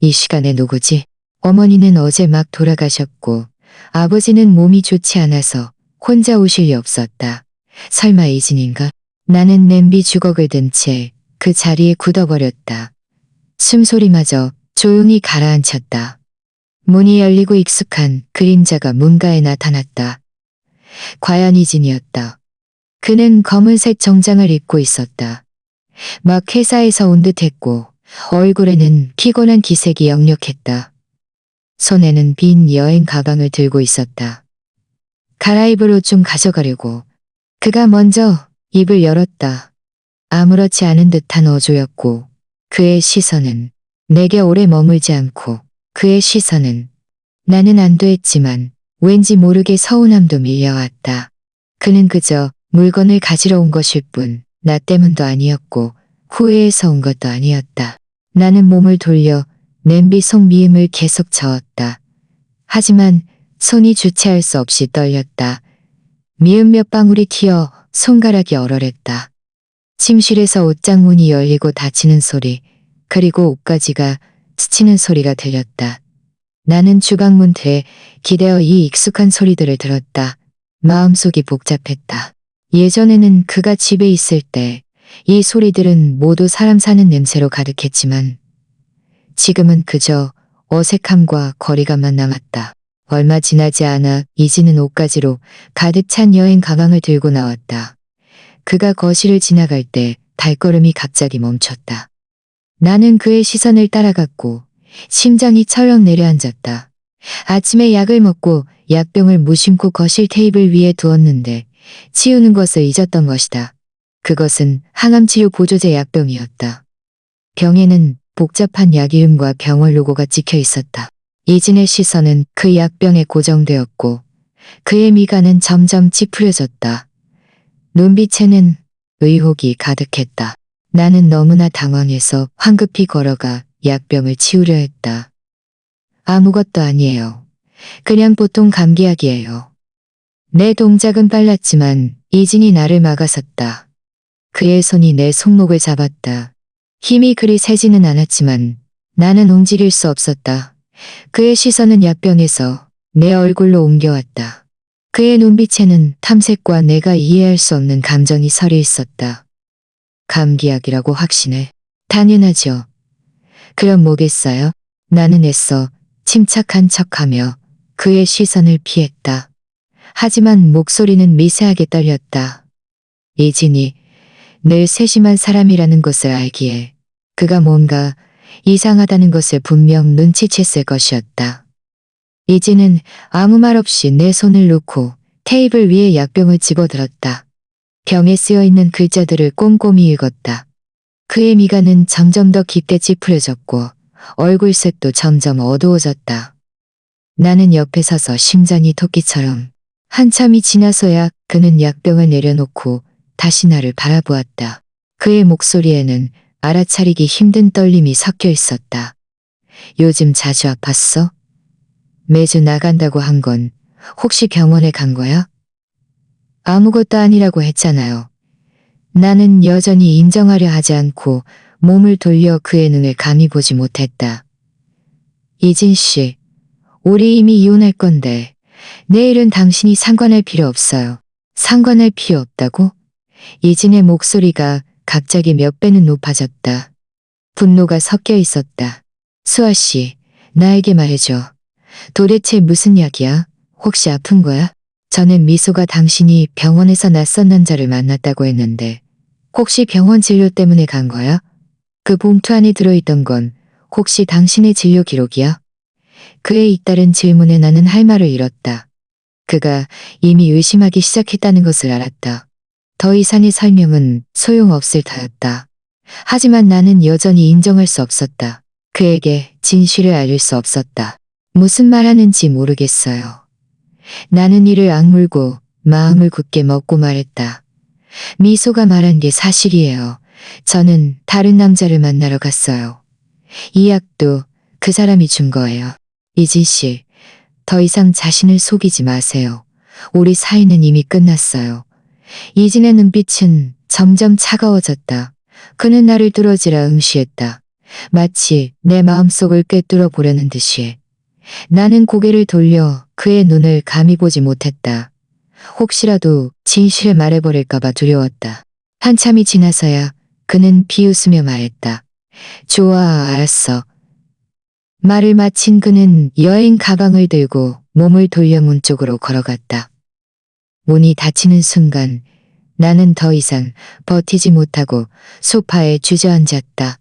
이 시간에 누구지? 어머니는 어제 막 돌아가셨고 아버지는 몸이 좋지 않아서 혼자 오실 리 없었다. 설마 이진인가? 나는 냄비 주걱을 든 채 그 자리에 굳어버렸다. 숨소리마저 조용히 가라앉혔다. 문이 열리고 익숙한 그림자가 문가에 나타났다. 과연 이진이었다. 그는 검은색 정장을 입고 있었다. 막 회사에서 온 듯했고 얼굴에는 피곤한 기색이 역력했다. 손에는 빈 여행 가방을 들고 있었다. 갈아입을 옷 좀 가져가려고. 그가 먼저 입을 열었다. 아무렇지 않은 듯한 어조였고 그의 시선은 내게 오래 머물지 않고 그의 시선은 나는 안도했지만 왠지 모르게 서운함도 밀려왔다. 그는 그저 물건을 가지러 온 것일 뿐 나 때문도 아니었고 후회해서 온 것도 아니었다. 나는 몸을 돌려 냄비 속 미음을 계속 저었다. 하지만 손이 주체할 수 없이 떨렸다. 미음 몇 방울이 튀어 손가락이 얼얼했다. 침실에서 옷장 문이 열리고 닫히는 소리, 그리고 옷가지가 스치는 소리가 들렸다. 나는 주방 문 뒤에 기대어 이 익숙한 소리들을 들었다. 마음속이 복잡했다. 예전에는 그가 집에 있을 때 이 소리들은 모두 사람 사는 냄새로 가득했지만 지금은 그저 어색함과 거리감만 남았다. 얼마 지나지 않아 이진은 옷가지로 가득 찬 여행 가방을 들고 나왔다. 그가 거실을 지나갈 때 발걸음이 갑자기 멈췄다. 나는 그의 시선을 따라갔고 심장이 철렁 내려앉았다. 아침에 약을 먹고 약병을 무심코 거실 테이블 위에 두었는데 치우는 것을 잊었던 것이다. 그것은 항암치료 보조제 약병이었다. 병에는 복잡한 약 이름과 병원 로고가 찍혀 있었다. 이진의 시선은 그 약병에 고정되었고 그의 미간은 점점 찌푸려졌다. 눈빛에는 의혹이 가득했다. 나는 너무나 당황해서 황급히 걸어가 약병을 치우려 했다. 아무것도 아니에요. 그냥 보통 감기약이에요. 내 동작은 빨랐지만 이진이 나를 막아섰다. 그의 손이 내 손목을 잡았다. 힘이 그리 세지는 않았지만 나는 움직일 수 없었다. 그의 시선은 약병에서 내 얼굴로 옮겨왔다. 그의 눈빛에는 탐색과 내가 이해할 수 없는 감정이 서려 있었다. 감기약이라고 확신해. 당연하죠. 그럼 뭐겠어요? 나는 애써 침착한 척하며 그의 시선을 피했다. 하지만 목소리는 미세하게 떨렸다. 이진이 늘 세심한 사람이라는 것을 알기에 그가 뭔가 이상하다는 것을 분명 눈치챘을 것이었다. 이진은 아무 말 없이 내 손을 놓고 테이블 위에 약병을 집어들었다. 병에 쓰여있는 글자들을 꼼꼼히 읽었다. 그의 미간은 점점 더 깊게 찌푸려졌고 얼굴색도 점점 어두워졌다. 나는 옆에 서서 심장이 토끼처럼 한참이 지나서야 그는 약병을 내려놓고 다시 나를 바라보았다. 그의 목소리에는 알아차리기 힘든 떨림이 섞여 있었다. 요즘 자주 아팠어? 매주 나간다고 한 건 혹시 병원에 간 거야? 아무것도 아니라고 했잖아요. 나는 여전히 인정하려 하지 않고 몸을 돌려 그의 눈을 감히 보지 못했다. 이진 씨, 우리 이미 이혼할 건데 내일은 당신이 상관할 필요 없어요. 상관할 필요 없다고? 이진의 목소리가 갑자기 몇 배는 높아졌다. 분노가 섞여 있었다. 수아 씨, 나에게 말해줘. 도대체 무슨 약이야? 혹시 아픈 거야? 저는 미소가 당신이 병원에서 낯선 남자를 만났다고 했는데 혹시 병원 진료 때문에 간 거야? 그 봉투 안에 들어있던 건 혹시 당신의 진료 기록이야? 그의 잇따른 질문에 나는 할 말을 잃었다. 그가 이미 의심하기 시작했다는 것을 알았다. 더 이상의 설명은 소용없을 터였다. 하지만 나는 여전히 인정할 수 없었다. 그에게 진실을 알릴 수 없었다. 무슨 말하는지 모르겠어요. 나는 이를 악물고 마음을 굳게 먹고 말했다. 미소가 말한 게 사실이에요. 저는 다른 남자를 만나러 갔어요. 이 약도 그 사람이 준 거예요. 이진 씨, 더 이상 자신을 속이지 마세요. 우리 사이는 이미 끝났어요. 이진의 눈빛은 점점 차가워졌다. 그는 나를 뚫어지라 응시했다. 마치 내 마음속을 꿰뚫어 보려는 듯이. 나는 고개를 돌려 그의 눈을 감히 보지 못했다. 혹시라도 진실을 말해버릴까봐 두려웠다. 한참이 지나서야 그는 비웃으며 말했다. 좋아, 알았어. 말을 마친 그는 여행 가방을 들고 몸을 돌려 문 쪽으로 걸어갔다. 문이 닫히는 순간 나는 더 이상 버티지 못하고 소파에 주저앉았다.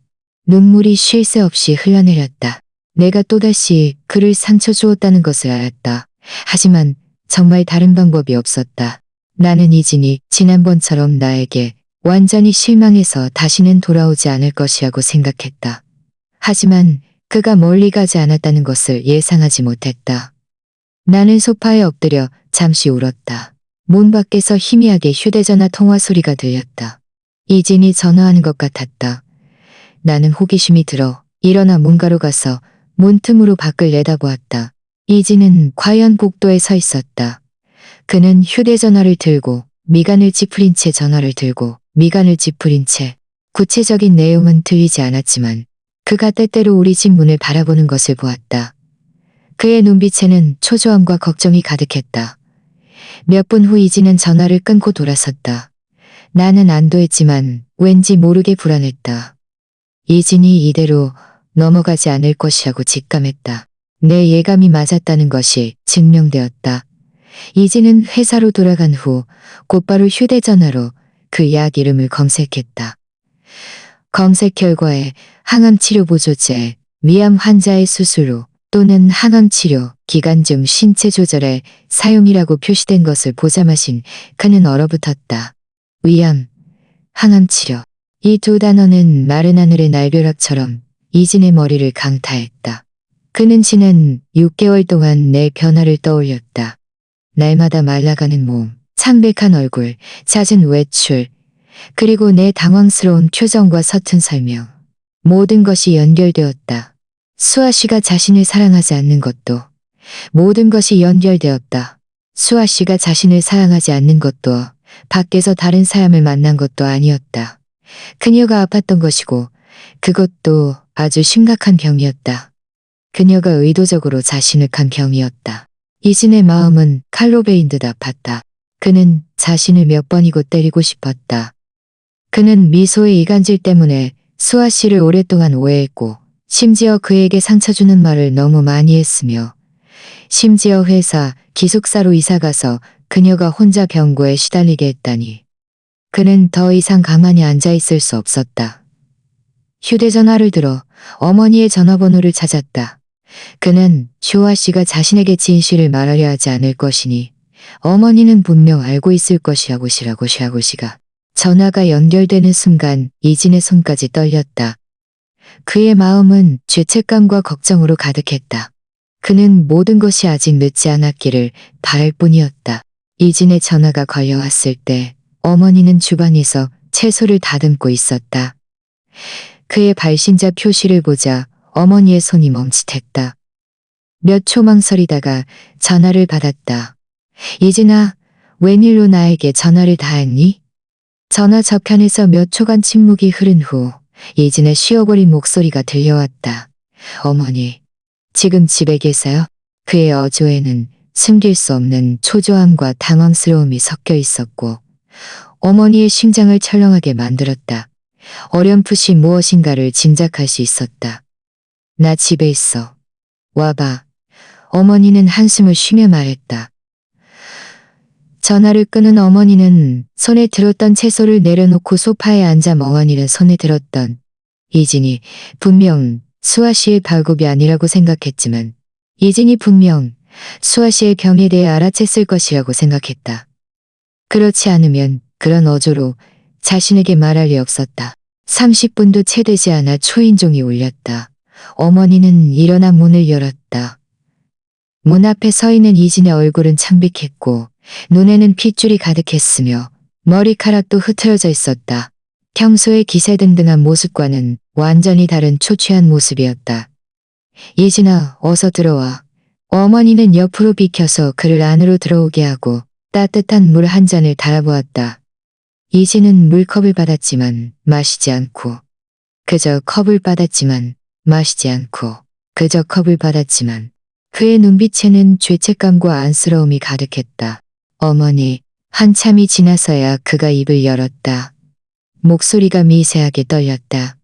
눈물이 쉴 새 없이 흘러내렸다. 내가 또다시 그를 상처 주었다는 것을 알았다. 하지만 정말 다른 방법이 없었다. 나는 이진이 지난번처럼 나에게 완전히 실망해서 다시는 돌아오지 않을 것이라고 생각했다. 하지만 그가 멀리 가지 않았다는 것을 예상하지 못했다. 나는 소파에 엎드려 잠시 울었다. 문 밖에서 희미하게 휴대전화 통화 소리가 들렸다. 이진이 전화하는 것 같았다. 나는 호기심이 들어 일어나 문가로 가서 문틈으로 밖을 내다보았다. 이진은 과연 복도에 서 있었다. 그는 휴대전화를 들고 미간을 찌푸린 채 전화를 들고 미간을 찌푸린 채 구체적인 내용은 들리지 않았지만 그가 때때로 우리 집 문을 바라보는 것을 보았다. 그의 눈빛에는 초조함과 걱정이 가득했다. 몇 분 후 이진은 전화를 끊고 돌아섰다. 나는 안도했지만 왠지 모르게 불안했다. 이진이 이대로 넘어가지 않을 것이라고 직감했다. 내 예감이 맞았다는 것이 증명되었다. 이진은 회사로 돌아간 후 곧바로 휴대전화로 그 약 이름을 검색했다. 검색 결과에 항암치료 보조제, 위암 환자의 수술 후 또는 항암치료 기간 중 신체 조절에 사용이라고 표시된 것을 보자마신 그는 얼어붙었다. 위암, 항암치료. 이 두 단어는 마른 하늘의 날벼락처럼 이진의 머리를 강타했다. 그는 지난 6개월 동안 내 변화를 떠올렸다. 날마다 말라가는 몸, 창백한 얼굴, 잦은 외출, 그리고 내 당황스러운 표정과 서툰 설명. 모든 것이 연결되었다. 수아 씨가 자신을 사랑하지 않는 것도, 모든 것이 연결되었다. 수아 씨가 자신을 사랑하지 않는 것도, 밖에서 다른 사람을 만난 것도 아니었다. 그녀가 아팠던 것이고, 그것도 아주 심각한 병이었다. 그녀가 의도적으로 자신을 간 병이었다. 이진의 마음은 칼로 베인 듯 아팠다. 그는 자신을 몇 번이고 때리고 싶었다. 그는 미소의 이간질 때문에 수아 씨를 오랫동안 오해했고 심지어 그에게 상처 주는 말을 너무 많이 했으며 심지어 회사, 기숙사로 이사가서 그녀가 혼자 병고에 시달리게 했다니. 그는 더 이상 가만히 앉아 있을 수 없었다. 휴대전화를 들어 어머니의 전화번호를 찾았다. 그는 쇼아 씨가 자신에게 진실을 말하려 하지 않을 것이니 어머니는 분명 알고 있을 것이라고 시가. 전화가 연결되는 순간 이진의 손까지 떨렸다. 그의 마음은 죄책감과 걱정으로 가득했다. 그는 모든 것이 아직 늦지 않았기를 바랄 뿐이었다. 이진의 전화가 걸려왔을 때 어머니는 주방에서 채소를 다듬고 있었다. 그의 발신자 표시를 보자 어머니의 손이 멈칫했다. 몇 초 망설이다가 전화를 받았다. 이진아, 웬일로 나에게 전화를 다 했니? 전화 저편에서 몇 초간 침묵이 흐른 후 이진의 쉬어버린 목소리가 들려왔다. 어머니, 지금 집에 계세요? 그의 어조에는 숨길 수 없는 초조함과 당황스러움이 섞여 있었고 어머니의 심장을 철렁하게 만들었다. 어렴풋이 무엇인가를 짐작할 수 있었다. 나 집에 있어. 와봐. 어머니는 한숨을 쉬며 말했다. 전화를 끊은 어머니는 손에 들었던 채소를 내려놓고 소파에 앉아 멍하니를 손에 들었던 이진이 분명 수아 씨의 발굽이 아니라고 생각했지만 이진이 분명 수아 씨의 병에 대해 알아챘을 것이라고 생각했다. 그렇지 않으면 그런 어조로 자신에게 말할 리 없었다. 30분도 채 되지 않아 초인종이 울렸다. 어머니는 일어나 문을 열었다. 문 앞에 서 있는 이진의 얼굴은 창백했고 눈에는 핏줄이 가득했으며 머리카락도 흐트러져 있었다. 평소의 기세등등한 모습과는 완전히 다른 초췌한 모습이었다. 이진아, 어서 들어와. 어머니는 옆으로 비켜서 그를 안으로 들어오게 하고 따뜻한 물 한 잔을 달아보았다. 이진은 물컵을 받았지만 마시지 않고 그저 컵을 받았지만 마시지 않고 그저 컵을 받았지만 그의 눈빛에는 죄책감과 안쓰러움이 가득했다. 어머니, 한참이 지나서야 그가 입을 열었다. 목소리가 미세하게 떨렸다.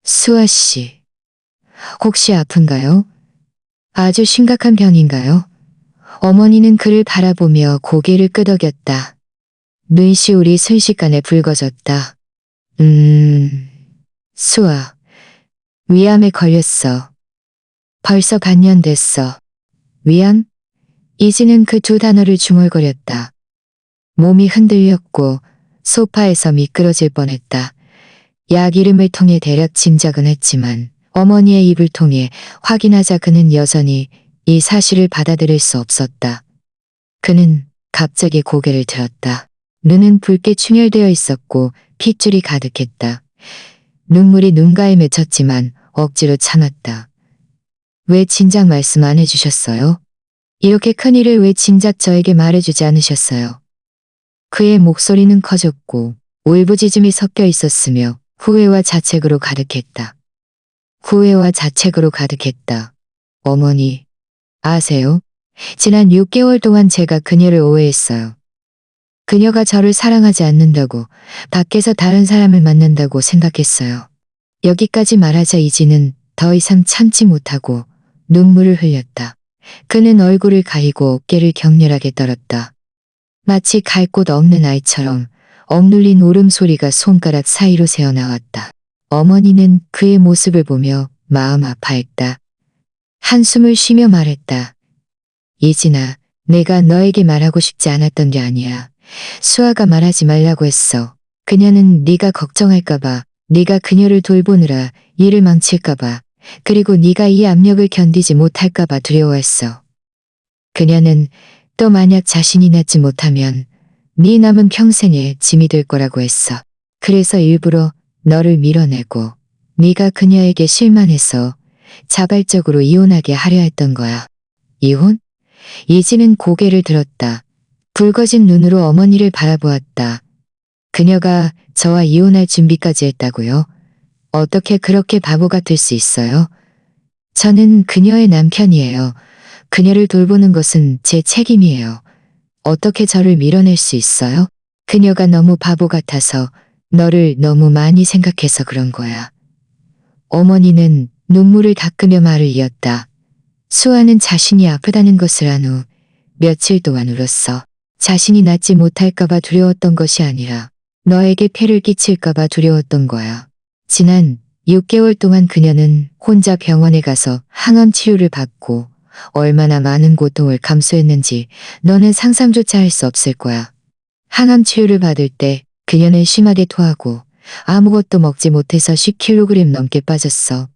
수아 씨, 혹시 아픈가요? 아주 심각한 병인가요? 어머니는 그를 바라보며 고개를 끄덕였다. 눈시울이 순식간에 붉어졌다. 수아, 위암에 걸렸어. 벌써 반년 됐어. 위암? 이진은 그 두 단어를 중얼거렸다. 몸이 흔들렸고 소파에서 미끄러질 뻔했다. 약 이름을 통해 대략 짐작은 했지만 어머니의 입을 통해 확인하자 그는 여전히 이 사실을 받아들일 수 없었다. 그는 갑자기 고개를 들었다. 눈은 붉게 충혈되어 있었고 핏줄이 가득했다. 눈물이 눈가에 맺혔지만 억지로 참았다. 왜 진작 말씀 안 해주셨어요? 이렇게 큰일을 왜 진작 저에게 말해주지 않으셨어요? 그의 목소리는 커졌고 울부짖음이 섞여 있었으며 후회와 자책으로 가득했다. 후회와 자책으로 가득했다. 어머니, 아세요? 지난 6개월 동안 제가 그녀를 오해했어요. 그녀가 저를 사랑하지 않는다고, 밖에서 다른 사람을 만난다고 생각했어요. 여기까지 말하자 이진은 더 이상 참지 못하고 눈물을 흘렸다. 그는 얼굴을 가리고 어깨를 격렬하게 떨었다. 마치 갈 곳 없는 아이처럼 억눌린 울음소리가 손가락 사이로 새어나왔다. 어머니는 그의 모습을 보며 마음 아파했다. 한숨을 쉬며 말했다. 이진아, 내가 너에게 말하고 싶지 않았던 게 아니야. 수아가 말하지 말라고 했어. 그녀는 네가 걱정할까봐, 네가 그녀를 돌보느라 일을 망칠까봐, 그리고 네가 이 압력을 견디지 못할까봐 두려워했어. 그녀는 또 만약 자신이 낫지 못하면 네 남은 평생에 짐이 될 거라고 했어. 그래서 일부러 너를 밀어내고 네가 그녀에게 실망해서 자발적으로 이혼하게 하려 했던 거야. 이혼? 이진은 고개를 들었다. 붉어진 눈으로 어머니를 바라보았다. 그녀가 저와 이혼할 준비까지 했다고요? 어떻게 그렇게 바보 같을 수 있어요? 저는 그녀의 남편이에요. 그녀를 돌보는 것은 제 책임이에요. 어떻게 저를 밀어낼 수 있어요? 그녀가 너무 바보 같아서 너를 너무 많이 생각해서 그런 거야. 어머니는 눈물을 닦으며 말을 이었다. 수아는 자신이 아프다는 것을 안 후 며칠 동안 울었어. 자신이 낫지 못할까봐 두려웠던 것이 아니라 너에게 폐를 끼칠까봐 두려웠던 거야. 지난 6개월 동안 그녀는 혼자 병원에 가서 항암 치료를 받고 얼마나 많은 고통을 감수했는지 너는 상상조차 할 수 없을 거야. 항암 치료를 받을 때 그녀는 심하게 토하고 아무것도 먹지 못해서 10kg 넘게 빠졌어.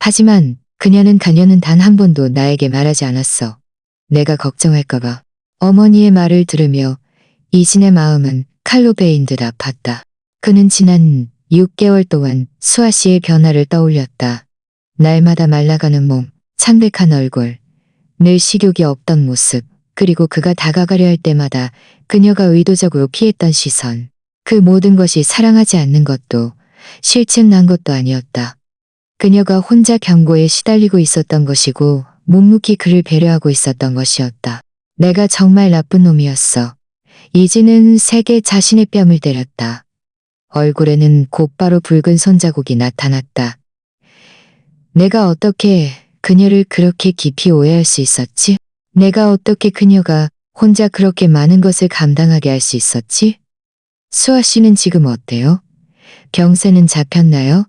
하지만 그녀는 단 한 번도 나에게 말하지 않았어. 내가 걱정할까봐. 어머니의 말을 들으며 이진의 마음은 칼로 베인 듯 아팠다. 그는 지난 6개월 동안 수아 씨의 변화를 떠올렸다. 날마다 말라가는 몸, 창백한 얼굴, 늘 식욕이 없던 모습, 그리고 그가 다가가려 할 때마다 그녀가 의도적으로 피했던 시선. 그 모든 것이 사랑하지 않는 것도 실증 난 것도 아니었다. 그녀가 혼자 경고에 시달리고 있었던 것이고 묵묵히 그를 배려하고 있었던 것이었다. 내가 정말 나쁜 놈이었어. 이지는 세게 자신의 뺨을 때렸다. 얼굴에는 곧바로 붉은 손자국이 나타났다. 내가 어떻게 그녀를 그렇게 깊이 오해할 수 있었지? 내가 어떻게 그녀가 혼자 그렇게 많은 것을 감당하게 할 수 있었지? 수아 씨는 지금 어때요? 병세는 잡혔나요?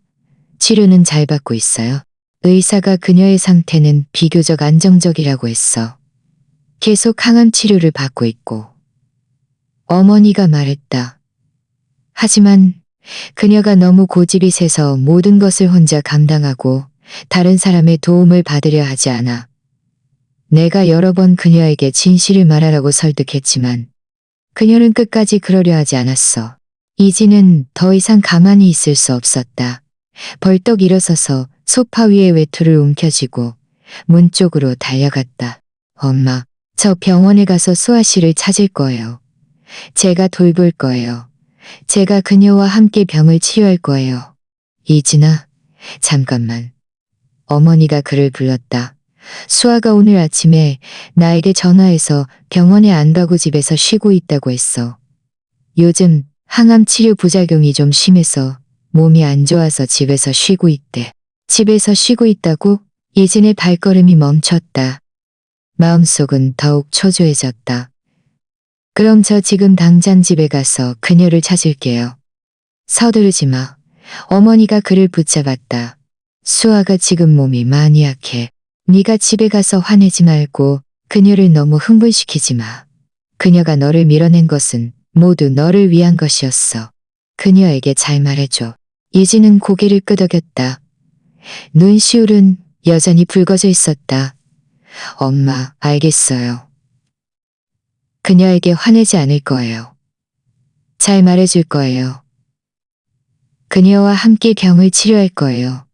치료는 잘 받고 있어요. 의사가 그녀의 상태는 비교적 안정적이라고 했어. 계속 항암 치료를 받고 있고. 어머니가 말했다. 하지만 그녀가 너무 고집이 세서 모든 것을 혼자 감당하고 다른 사람의 도움을 받으려 하지 않아. 내가 여러 번 그녀에게 진실을 말하라고 설득했지만 그녀는 끝까지 그러려 하지 않았어. 이지는 더 이상 가만히 있을 수 없었다. 벌떡 일어서서 소파 위에 외투를 움켜쥐고 문 쪽으로 달려갔다. 엄마, 저 병원에 가서 수아 씨를 찾을 거예요. 제가 돌볼 거예요. 제가 그녀와 함께 병을 치유할 거예요. 이진아, 잠깐만. 어머니가 그를 불렀다. 수아가 오늘 아침에 나에게 전화해서 병원에 안 가고 집에서 쉬고 있다고 했어. 요즘 항암 치료 부작용이 좀 심해서 몸이 안 좋아서 집에서 쉬고 있대. 집에서 쉬고 있다고? 이진의 발걸음이 멈췄다. 마음속은 더욱 초조해졌다. 그럼 저 지금 당장 집에 가서 그녀를 찾을게요. 서두르지 마. 어머니가 그를 붙잡았다. 수아가 지금 몸이 많이 약해. 네가 집에 가서 화내지 말고 그녀를 너무 흥분시키지 마. 그녀가 너를 밀어낸 것은 모두 너를 위한 것이었어. 그녀에게 잘 말해줘. 이진은 고개를 끄덕였다. 눈시울은 여전히 붉어져 있었다. 엄마, 알겠어요. 그녀에게 화내지 않을 거예요. 잘 말해줄 거예요. 그녀와 함께 병을 치료할 거예요.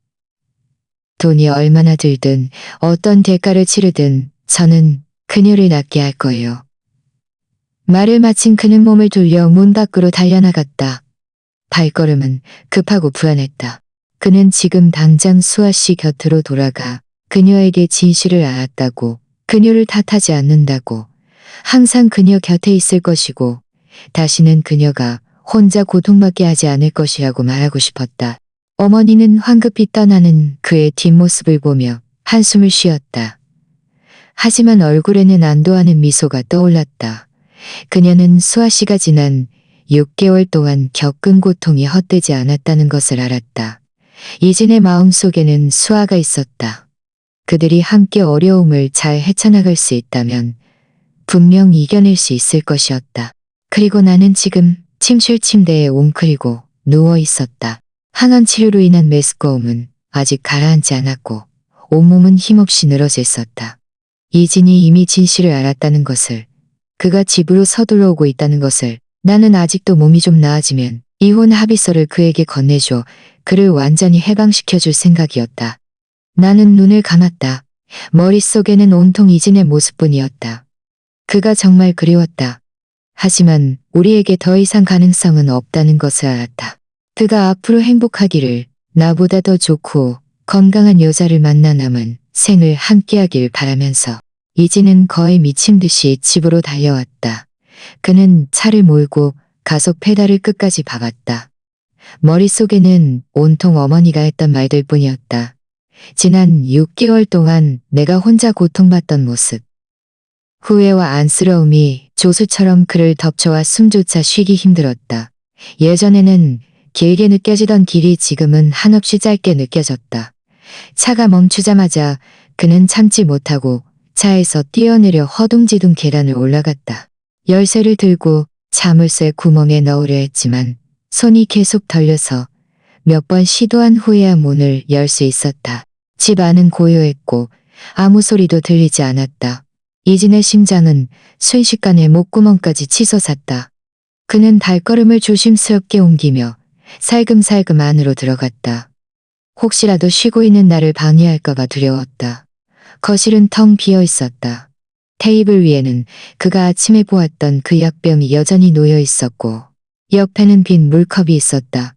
돈이 얼마나 들든 어떤 대가를 치르든 저는 그녀를 낫게 할 거예요. 말을 마친 그는 몸을 돌려 문 밖으로 달려나갔다. 발걸음은 급하고 불안했다. 그는 지금 당장 수아 씨 곁으로 돌아가 그녀에게 진실을 알았다고, 그녀를 탓하지 않는다고, 항상 그녀 곁에 있을 것이고 다시는 그녀가 혼자 고통받게 하지 않을 것이라고 말하고 싶었다. 어머니는 황급히 떠나는 그의 뒷모습을 보며 한숨을 쉬었다. 하지만 얼굴에는 안도하는 미소가 떠올랐다. 그녀는 수아 씨가 지난 6개월 동안 겪은 고통이 헛되지 않았다는 것을 알았다. 이진의 마음속에는 수아가 있었다. 그들이 함께 어려움을 잘 헤쳐나갈 수 있다면 분명 이겨낼 수 있을 것이었다. 그리고 나는 지금 침실 침대에 웅크리고 누워 있었다. 항암 치료로 인한 메스꺼움은 아직 가라앉지 않았고 온몸은 힘없이 늘어져 있었다. 이진이 이미 진실을 알았다는 것을, 그가 집으로 서둘러 오고 있다는 것을, 나는 아직도 몸이 좀 나아지면 이혼 합의서를 그에게 건네줘 그를 완전히 해방시켜줄 생각이었다. 나는 눈을 감았다. 머릿속에는 온통 이진의 모습뿐이었다. 그가 정말 그리웠다. 하지만 우리에게 더 이상 가능성은 없다는 것을 알았다. 그가 앞으로 행복하기를, 나보다 더 좋고 건강한 여자를 만나 남은 생을 함께하길 바라면서 이진은 거의 미친 듯이 집으로 달려왔다. 그는 차를 몰고 가속 페달을 끝까지 밟았다. 머릿속에는 온통 어머니가 했던 말들 뿐이었다. 지난 6개월 동안 내가 혼자 고통받던 모습. 후회와 안쓰러움이 조수처럼 그를 덮쳐와 숨조차 쉬기 힘들었다. 예전에는 길게 느껴지던 길이 지금은 한없이 짧게 느껴졌다. 차가 멈추자마자 그는 참지 못하고 차에서 뛰어내려 허둥지둥 계단을 올라갔다. 열쇠를 들고 자물쇠 구멍에 넣으려 했지만 손이 계속 떨려서 몇 번 시도한 후에야 문을 열 수 있었다. 집 안은 고요했고 아무 소리도 들리지 않았다. 이진의 심장은 순식간에 목구멍까지 치솟았다. 그는 발걸음을 조심스럽게 옮기며 살금살금 안으로 들어갔다. 혹시라도 쉬고 있는 나를 방해할까봐 두려웠다. 거실은 텅 비어 있었다. 테이블 위에는 그가 아침에 보았던 그 약병이 여전히 놓여 있었고 옆에는 빈 물컵이 있었다.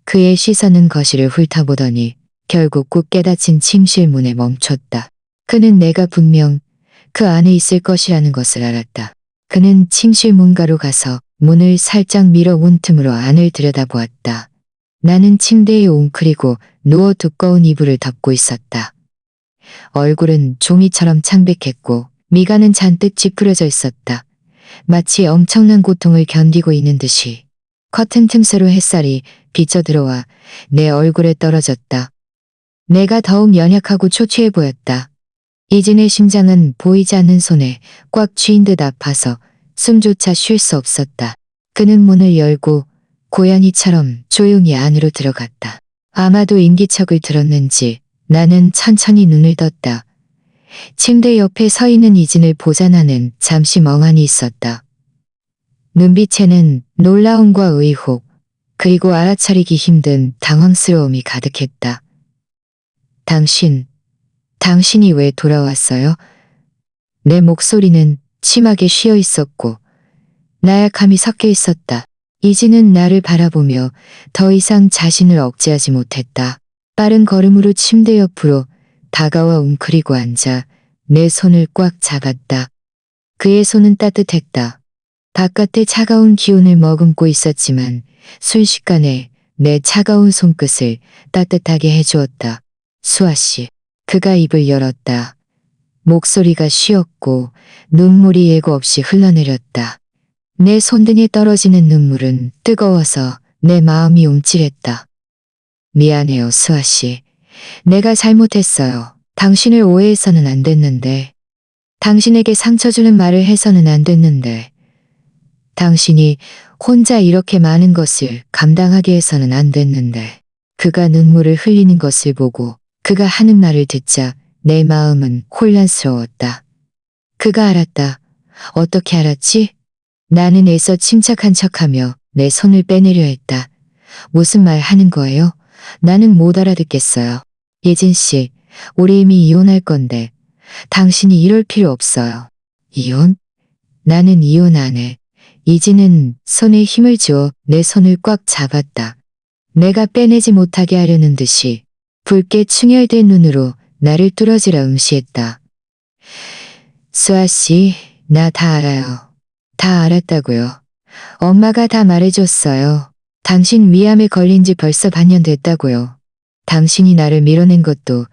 그의 시선은 거실을 훑어보더니 결국 굳게 닫힌 침실 문에 멈췄다. 그는 내가 분명 그 안에 있을 것이라는 것을 알았다. 그는 침실 문가로 가서 문을 살짝 밀어 문틈으로 안을 들여다보았다. 나는 침대에 웅크리고 누워 두꺼운 이불을 덮고 있었다. 얼굴은 종이처럼 창백했고 미간은 잔뜩 찌푸려져 있었다. 마치 엄청난 고통을 견디고 있는 듯이. 커튼 틈새로 햇살이 비쳐 들어와 내 얼굴에 떨어졌다. 내가 더욱 연약하고 초췌해 보였다. 이진의 심장은 보이지 않는 손에 꽉 쥐인 듯 아파서 숨조차 쉴 수 없었다. 그는 문을 열고 고양이처럼 조용히 안으로 들어갔다. 아마도 인기척을 들었는지 나는 천천히 눈을 떴다. 침대 옆에 서 있는 이진을 보자 나는 잠시 멍하니 있었다. 눈빛에는 놀라움과 의혹, 그리고 알아차리기 힘든 당황스러움이 가득했다. 당신이 왜 돌아왔어요? 내 목소리는 심하게 쉬어 있었고 나약함이 섞여 있었다. 이진은 나를 바라보며 더 이상 자신을 억제하지 못했다. 빠른 걸음으로 침대 옆으로 다가와 웅크리고 앉아 내 손을 꽉 잡았다. 그의 손은 따뜻했다. 바깥의 차가운 기운을 머금고 있었지만 순식간에 내 차가운 손끝을 따뜻하게 해주었다. 수아 씨. 그가 입을 열었다. 목소리가 쉬었고 눈물이 예고 없이 흘러내렸다. 내 손등에 떨어지는 눈물은 뜨거워서 내 마음이 움찔했다. 미안해요, 수아 씨. 내가 잘못했어요. 당신을 오해해서는 안 됐는데. 당신에게 상처 주는 말을 해서는 안 됐는데. 당신이 혼자 이렇게 많은 것을 감당하게 해서는 안 됐는데. 그가 눈물을 흘리는 것을 보고 그가 하는 말을 듣자 내 마음은 혼란스러웠다. 그가 알았다. 어떻게 알았지? 나는 애써 침착한 척하며 내 손을 빼내려 했다. 무슨 말 하는 거예요? 나는 못 알아듣겠어요. 예진 씨, 우리 이미 이혼할 건데 당신이 이럴 필요 없어요. 이혼? 나는 이혼 안 해. 이진은 손에 힘을 주어 내 손을 꽉 잡았다. 내가 빼내지 못하게 하려는 듯이 붉게 충혈된 눈으로 나를 뚫어지라 응시했다. 수아 씨, 나 다 알아요. 다 알았다고요. 엄마가 다 말해줬어요. 당신 위암에 걸린 지 벌써 반년 됐다고요. 당신이 나를 밀어낸 것도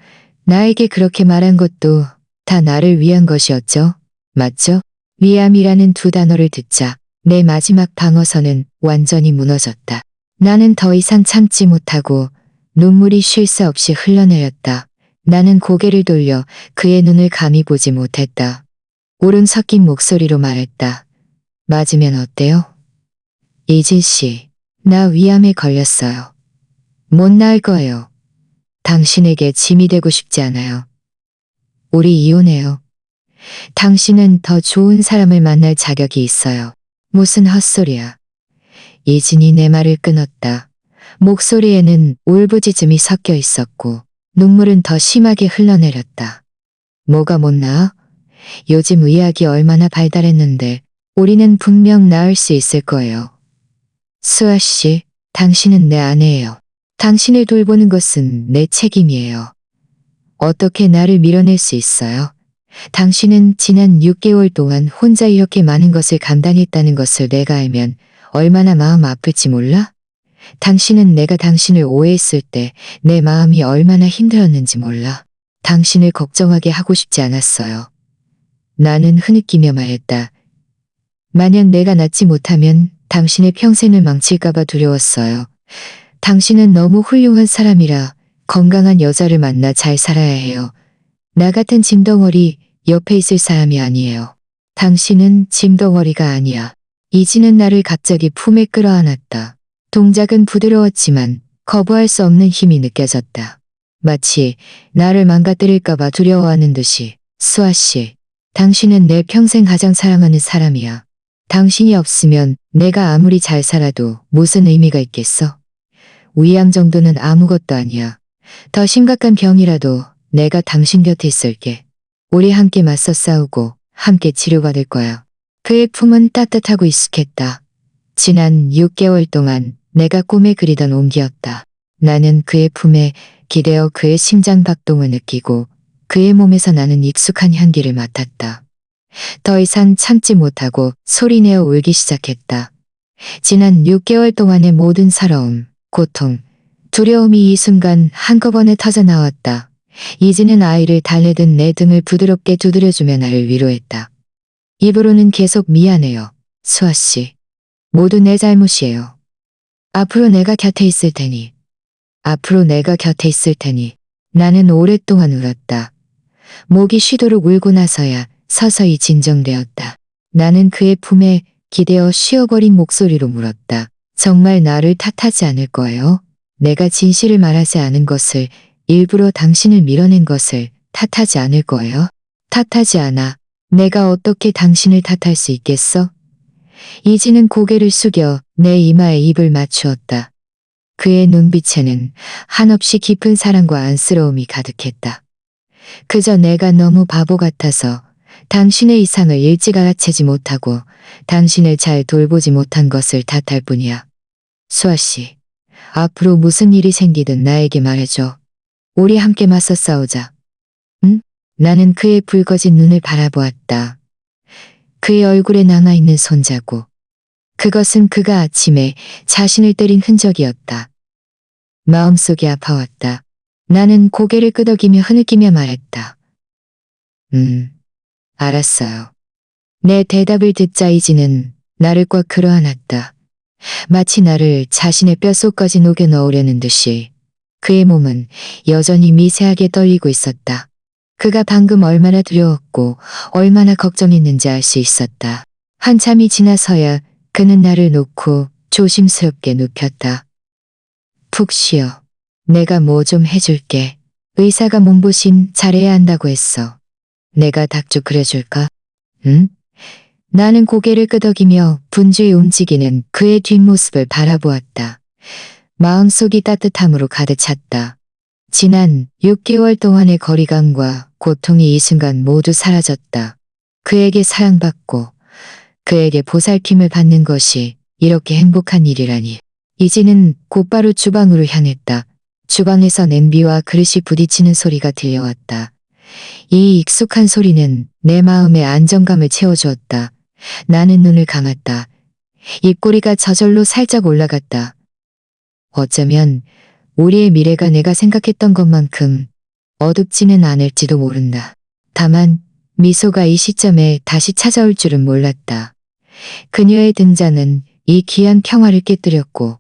나에게 그렇게 말한 것도 다 나를 위한 것이었죠. 맞죠? 위암이라는 두 단어를 듣자 내 마지막 방어선은 완전히 무너졌다. 나는 더 이상 참지 못하고 눈물이 쉴 새 없이 흘러내렸다. 나는 고개를 돌려 그의 눈을 감히 보지 못했다. 울음 섞인 목소리로 말했다. 맞으면 어때요? 이진 씨, 나 위암에 걸렸어요. 못 나을 거예요. 당신에게 짐이 되고 싶지 않아요. 우리 이혼해요. 당신은 더 좋은 사람을 만날 자격이 있어요. 무슨 헛소리야. 이진이 내 말을 끊었다. 목소리에는 울부짖음이 섞여 있었고 눈물은 더 심하게 흘러내렸다. 뭐가 못 나아? 요즘 의학이 얼마나 발달했는데 우리는 분명 나을 수 있을 거예요. 수아 씨, 당신은 내 아내예요. 당신을 돌보는 것은 내 책임이에요. 어떻게 나를 밀어낼 수 있어요? 당신은 지난 6개월 동안 혼자 이렇게 많은 것을 감당했다는 것을 내가 알면 얼마나 마음 아플지 몰라? 당신은 내가 당신을 오해했을 때 내 마음이 얼마나 힘들었는지 몰라. 당신을 걱정하게 하고 싶지 않았어요. 나는 흐느끼며 말했다. 만약 내가 낫지 못하면 당신의 평생을 망칠까봐 두려웠어요. 당신은 너무 훌륭한 사람이라 건강한 여자를 만나 잘 살아야 해요. 나 같은 짐덩어리 옆에 있을 사람이 아니에요. 당신은 짐덩어리가 아니야. 이지는 나를 갑자기 품에 끌어안았다. 동작은 부드러웠지만 거부할 수 없는 힘이 느껴졌다. 마치 나를 망가뜨릴까봐 두려워하는 듯이. 수아 씨, 당신은 내 평생 가장 사랑하는 사람이야. 당신이 없으면 내가 아무리 잘 살아도 무슨 의미가 있겠어? 위암 정도는 아무것도 아니야. 더 심각한 병이라도 내가 당신 곁에 있을게. 우리 함께 맞서 싸우고 함께 치료받을 거야. 그의 품은 따뜻하고 익숙했다. 지난 6개월 동안 내가 꿈에 그리던 온기였다. 나는 그의 품에 기대어 그의 심장 박동을 느끼고 그의 몸에서 나는 익숙한 향기를 맡았다. 더 이상 참지 못하고 소리내어 울기 시작했다. 지난 6개월 동안의 모든 서러움, 고통, 두려움이 이 순간 한꺼번에 터져나왔다. 이지는 아이를 달래듯 내 등을 부드럽게 두드려주며 나를 위로했다. 입으로는 계속 미안해요. 수아 씨. 모두 내 잘못이에요. 앞으로 내가 곁에 있을 테니. 앞으로 내가 곁에 있을 테니. 나는 오랫동안 울었다. 목이 쉬도록 울고 나서야 서서히 진정되었다. 나는 그의 품에 기대어 쉬어버린 목소리로 물었다. 정말 나를 탓하지 않을 거예요? 내가 진실을 말하지 않은 것을, 일부러 당신을 밀어낸 것을 탓하지 않을 거예요? 탓하지 않아. 내가 어떻게 당신을 탓할 수 있겠어? 이지는 고개를 숙여 내 이마에 입을 맞추었다. 그의 눈빛에는 한없이 깊은 사랑과 안쓰러움이 가득했다. 그저 내가 너무 바보 같아서 당신의 이상을 일찍 알아채지 못하고 당신을 잘 돌보지 못한 것을 탓할 뿐이야. 수아 씨, 앞으로 무슨 일이 생기든 나에게 말해줘. 우리 함께 맞서 싸우자. 응? 나는 그의 붉어진 눈을 바라보았다. 그의 얼굴에 남아있는 손자국. 그것은 그가 아침에 자신을 때린 흔적이었다. 마음속이 아파왔다. 나는 고개를 끄덕이며 흐느끼며 말했다. 알았어요. 내 대답을 듣자 이지는 나를 꽉 끌어안았다. 마치 나를 자신의 뼛속까지 녹여 넣으려는 듯이. 그의 몸은 여전히 미세하게 떨리고 있었다. 그가 방금 얼마나 두려웠고 얼마나 걱정했는지 알 수 있었다. 한참이 지나서야 그는 나를 놓고 조심스럽게 눕혔다. 푹 쉬어. 내가 뭐 좀 해줄게. 의사가 몸보신 잘해야 한다고 했어. 내가 닭 좀 끓여줄까? 응? 나는 고개를 끄덕이며 분주히 움직이는 그의 뒷모습을 바라보았다. 마음속이 따뜻함으로 가득 찼다. 지난 6개월 동안의 거리감과 고통이 이 순간 모두 사라졌다. 그에게 사랑받고 그에게 보살핌을 받는 것이 이렇게 행복한 일이라니. 이지는 곧바로 주방으로 향했다. 주방에서 냄비와 그릇이 부딪히는 소리가 들려왔다. 이 익숙한 소리는 내 마음에 안정감을 채워주었다. 나는 눈을 감았다. 입꼬리가 저절로 살짝 올라갔다. 어쩌면 우리의 미래가 내가 생각했던 것만큼 어둡지는 않을지도 모른다. 다만 미소가 이 시점에 다시 찾아올 줄은 몰랐다. 그녀의 등장은 이 귀한 평화를 깨뜨렸고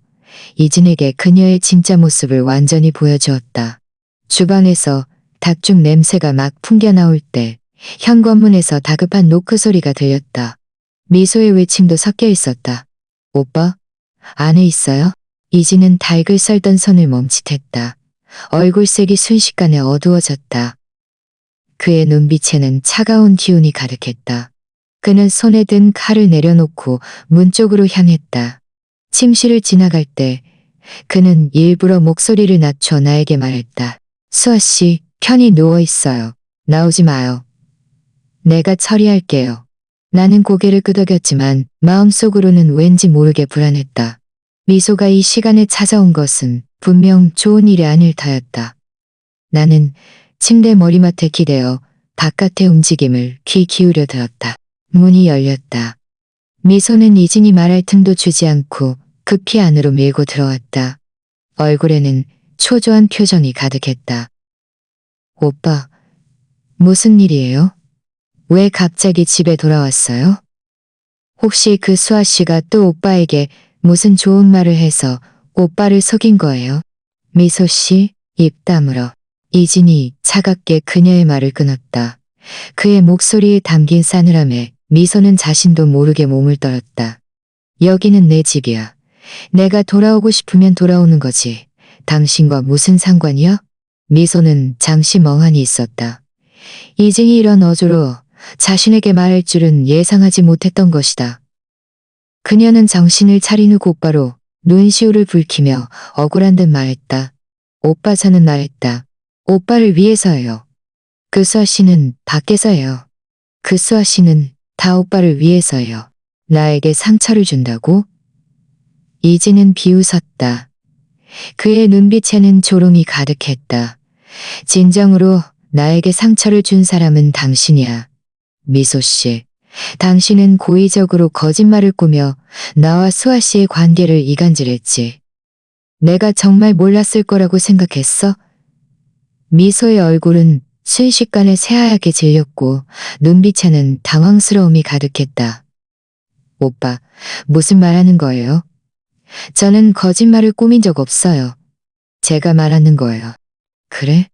이진에게 그녀의 진짜 모습을 완전히 보여주었다. 주방에서 닭죽 냄새가 막 풍겨나올 때 현관문에서 다급한 노크 소리가 들렸다. 미소의 외침도 섞여 있었다. 오빠? 안에 있어요? 이지는 닭을 썰던 손을 멈칫했다. 얼굴색이 순식간에 어두워졌다. 그의 눈빛에는 차가운 기운이 가득했다. 그는 손에 든 칼을 내려놓고 문 쪽으로 향했다. 침실을 지나갈 때 그는 일부러 목소리를 낮춰 나에게 말했다. 수아 씨, 편히 누워 있어요. 나오지 마요. 내가 처리할게요. 나는 고개를 끄덕였지만 마음속으로는 왠지 모르게 불안했다. 미소가 이 시간에 찾아온 것은 분명 좋은 일이 아닐 터였다. 나는 침대 머리맡에 기대어 바깥의 움직임을 귀 기울여 들었다. 문이 열렸다. 미소는 이진이 말할 틈도 주지 않고 급히 안으로 밀고 들어왔다. 얼굴에는 초조한 표정이 가득했다. 오빠, 무슨 일이에요? 왜 갑자기 집에 돌아왔어요? 혹시 그 수아 씨가 또 오빠에게 무슨 좋은 말을 해서 오빠를 속인 거예요? 미소 씨, 입 다물어. 이진이 차갑게 그녀의 말을 끊었다. 그의 목소리에 담긴 싸늘함에 미소는 자신도 모르게 몸을 떨었다. 여기는 내 집이야. 내가 돌아오고 싶으면 돌아오는 거지. 당신과 무슨 상관이야? 미소는 잠시 멍하니 있었다. 이진이 이런 어조로 자신에게 말할 줄은 예상하지 못했던 것이다. 그녀는 정신을 차린 후 곧바로 눈시울을 붉히며 억울한 듯 말했다. 오빠 저는 말했다. 오빠를 위해서예요. 그 수아 씨는 밖에서예요. 그 수아 씨는 다 오빠를 위해서예요. 나에게 상처를 준다고? 이진은 비웃었다. 그의 눈빛에는 조롱이 가득했다. 진정으로 나에게 상처를 준 사람은 당신이야. 미소 씨, 당신은 고의적으로 거짓말을 꾸며 나와 수아 씨의 관계를 이간질했지. 내가 정말 몰랐을 거라고 생각했어? 미소의 얼굴은 순식간에 새하얗게 질렸고 눈빛에는 당황스러움이 가득했다. 오빠, 무슨 말하는 거예요? 저는 거짓말을 꾸민 적 없어요. 제가 말하는 거예요. 그래?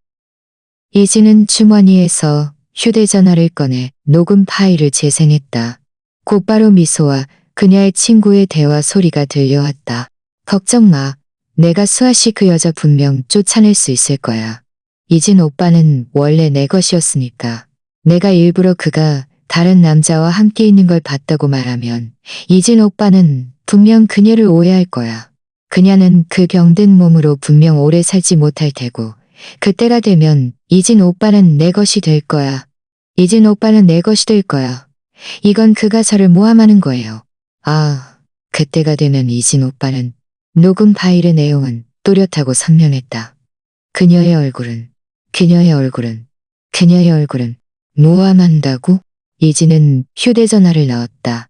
이진은 주머니에서 휴대전화를 꺼내 녹음 파일을 재생했다. 곧바로 미소와 그녀의 친구의 대화 소리가 들려왔다. 걱정 마. 내가 수아 씨 그 여자 분명 쫓아낼 수 있을 거야. 이진 오빠는 원래 내 것이었으니까. 내가 일부러 그가 다른 남자와 함께 있는 걸 봤다고 말하면 이진 오빠는 분명 그녀를 오해할 거야. 그녀는 그 병든 몸으로 분명 오래 살지 못할 테고 그때가 되면 이진 오빠는 내 것이 될 거야. 이진 오빠는 내 것이 될 거야. 이건 그가 저를 모함하는 거예요. 아, 그때가 되면 이진 오빠는 녹음 파일의 내용은 또렷하고 선명했다. 그녀의 얼굴은 모함한다고? 이진은 휴대전화를 넣었다.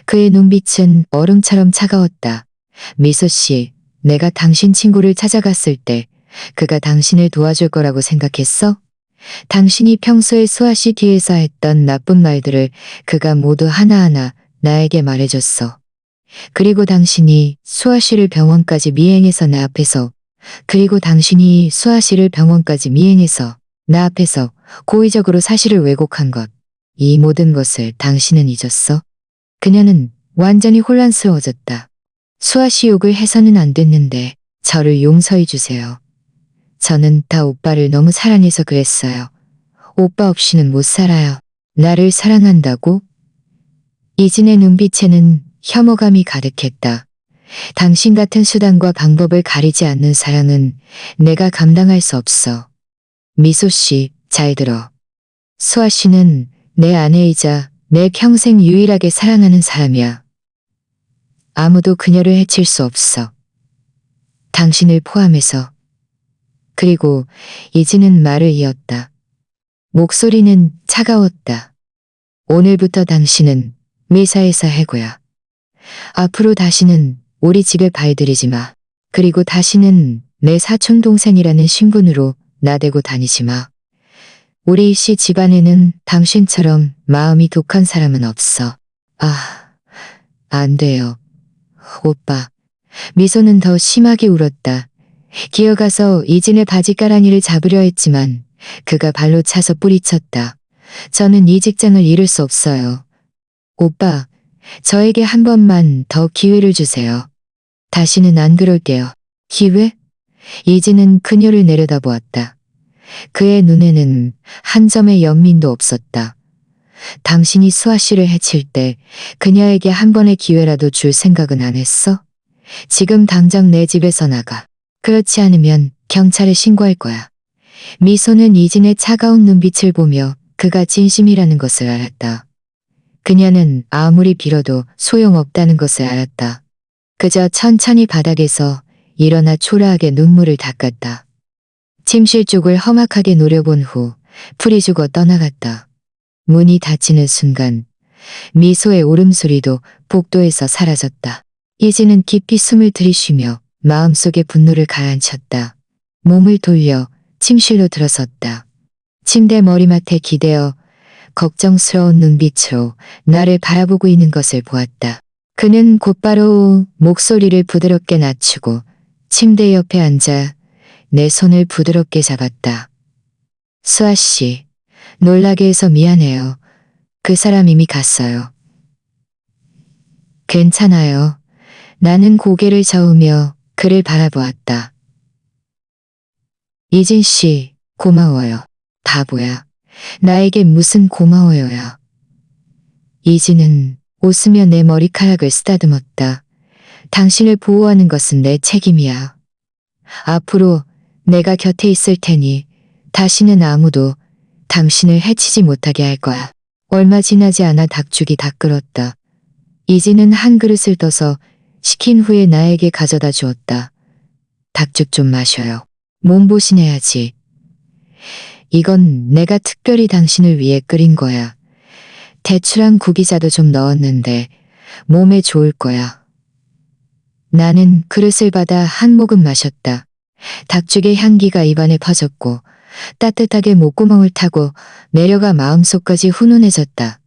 그의 눈빛은 얼음처럼 차가웠다. 미소 씨, 내가 당신 친구를 찾아갔을 때 그가 당신을 도와줄 거라고 생각했어? 당신이 평소에 수아 씨 뒤에서 했던 나쁜 말들을 그가 모두 하나하나 나에게 말해줬어. 그리고 당신이 수아 씨를 병원까지 미행해서 나 앞에서 나 앞에서 고의적으로 사실을 왜곡한 것. 이 모든 것을 당신은 잊었어? 그녀는 완전히 혼란스러워졌다. 수아 씨 욕을 해서는 안 됐는데 저를 용서해 주세요. 저는 다 오빠를 너무 사랑해서 그랬어요. 오빠 없이는 못 살아요. 나를 사랑한다고? 이진의 눈빛에는 혐오감이 가득했다. 당신 같은 수단과 방법을 가리지 않는 사랑은 내가 감당할 수 없어. 미소 씨, 잘 들어. 수아 씨는 내 아내이자 내 평생 유일하게 사랑하는 사람이야. 아무도 그녀를 해칠 수 없어. 당신을 포함해서. 그리고 이진은 말을 이었다. 목소리는 차가웠다. 오늘부터 당신은 미사에서 해고야. 앞으로 다시는 우리 집에 발들이지 마. 그리고 다시는 내 사촌 동생이라는 신분으로 나대고 다니지 마. 우리 씨 집안에는 당신처럼 마음이 독한 사람은 없어. 아, 안 돼요. 오빠. 미소는 더 심하게 울었다. 기어가서 이진의 바지가랑이를 잡으려 했지만 그가 발로 차서 뿌리쳤다. 저는 이 직장을 잃을 수 없어요. 오빠, 저에게 한 번만 더 기회를 주세요. 다시는 안 그럴게요. 기회? 이진은 그녀를 내려다보았다. 그의 눈에는 한 점의 연민도 없었다. 당신이 수아 씨를 해칠 때 그녀에게 한 번의 기회라도 줄 생각은 안 했어? 지금 당장 내 집에서 나가. 그렇지 않으면 경찰에 신고할 거야. 미소는 이진의 차가운 눈빛을 보며 그가 진심이라는 것을 알았다. 그녀는 아무리 빌어도 소용없다는 것을 알았다. 그저 천천히 바닥에서 일어나 초라하게 눈물을 닦았다. 침실 쪽을 험악하게 노려본 후 풀이 죽어 떠나갔다. 문이 닫히는 순간 미소의 울음소리도 복도에서 사라졌다. 이진은 깊이 숨을 들이쉬며 마음속의 분노를 가라앉혔다. 몸을 돌려 침실로 들어섰다. 침대 머리맡에 기대어 걱정스러운 눈빛으로 나를 바라보고 있는 것을 보았다. 그는 곧바로 목소리를 부드럽게 낮추고 침대 옆에 앉아 내 손을 부드럽게 잡았다. 수아 씨, 놀라게 해서 미안해요. 그 사람 이미 갔어요. 괜찮아요. 나는 고개를 저으며 그를 바라보았다. 이진 씨, 고마워요. 바보야. 나에게 무슨 고마워요야. 이진은 웃으며 내 머리카락을 쓰다듬었다. 당신을 보호하는 것은 내 책임이야. 앞으로 내가 곁에 있을 테니 다시는 아무도 당신을 해치지 못하게 할 거야. 얼마 지나지 않아 닭죽이 다 끓었다. 이진은 한 그릇을 떠서 식힌 후에 나에게 가져다 주었다. 닭죽 좀 마셔요. 몸보신해야지. 이건 내가 특별히 당신을 위해 끓인 거야. 대추랑 구기자도 좀 넣었는데 몸에 좋을 거야. 나는 그릇을 받아 한 모금 마셨다. 닭죽의 향기가 입안에 퍼졌고 따뜻하게 목구멍을 타고 내려가 마음속까지 훈훈해졌다.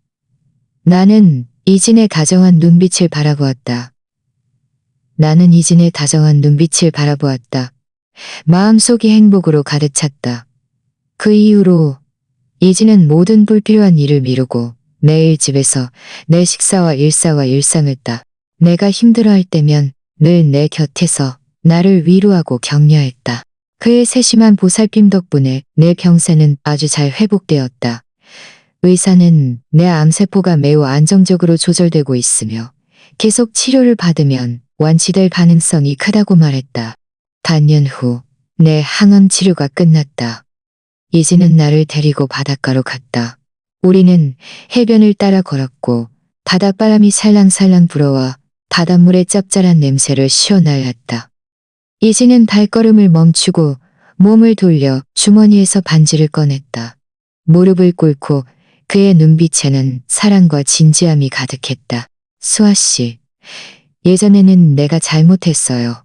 나는 이진의 다정한 눈빛을 바라보았다. 나는 이진의 다정한 눈빛을 바라보았다. 마음속이 행복으로 가득 찼다. 그 이후로 이진은 모든 불필요한 일을 미루고 매일 집에서 내 식사와 일상을 했다. 내가 힘들어할 때면 늘 내 곁에서 나를 위로하고 격려했다. 그의 세심한 보살핌 덕분에 내 병세는 아주 잘 회복되었다. 의사는 내 암세포가 매우 안정적으로 조절되고 있으며 계속 치료를 받으면 완치될 가능성이 크다고 말했다. 반년 후 내 항암 치료가 끝났다. 이진은 나를 데리고 바닷가로 갔다. 우리는 해변을 따라 걸었고 바닷바람이 살랑살랑 불어와 바닷물의 짭짤한 냄새를 씌워날렸다. 이진은 발걸음을 멈추고 몸을 돌려 주머니에서 반지를 꺼냈다. 무릎을 꿇고 그의 눈빛에는 사랑과 진지함이 가득했다. 수아 씨, 예전에는 내가 잘못했어요.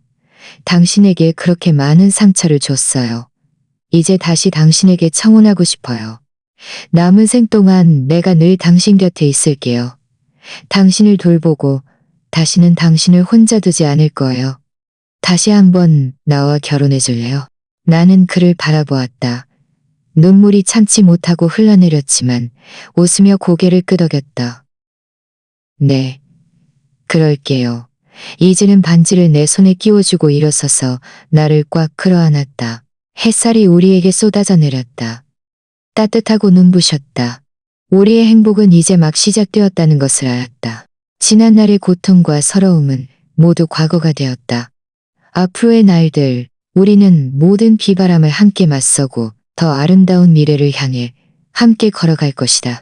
당신에게 그렇게 많은 상처를 줬어요. 이제 다시 당신에게 청혼하고 싶어요. 남은 생 동안 내가 늘 당신 곁에 있을게요. 당신을 돌보고 다시는 당신을 혼자 두지 않을 거예요. 다시 한번 나와 결혼해 줄래요? 나는 그를 바라보았다. 눈물이 참지 못하고 흘러내렸지만 웃으며 고개를 끄덕였다. 네, 그럴게요. 이진은 반지를 내 손에 끼워주고 일어서서 나를 꽉 끌어안았다. 햇살이 우리에게 쏟아져 내렸다. 따뜻하고 눈부셨다. 우리의 행복은 이제 막 시작되었다는 것을 알았다. 지난날의 고통과 서러움은 모두 과거가 되었다. 앞으로의 날들, 우리는 모든 비바람을 함께 맞서고 더 아름다운 미래를 향해 함께 걸어갈 것이다.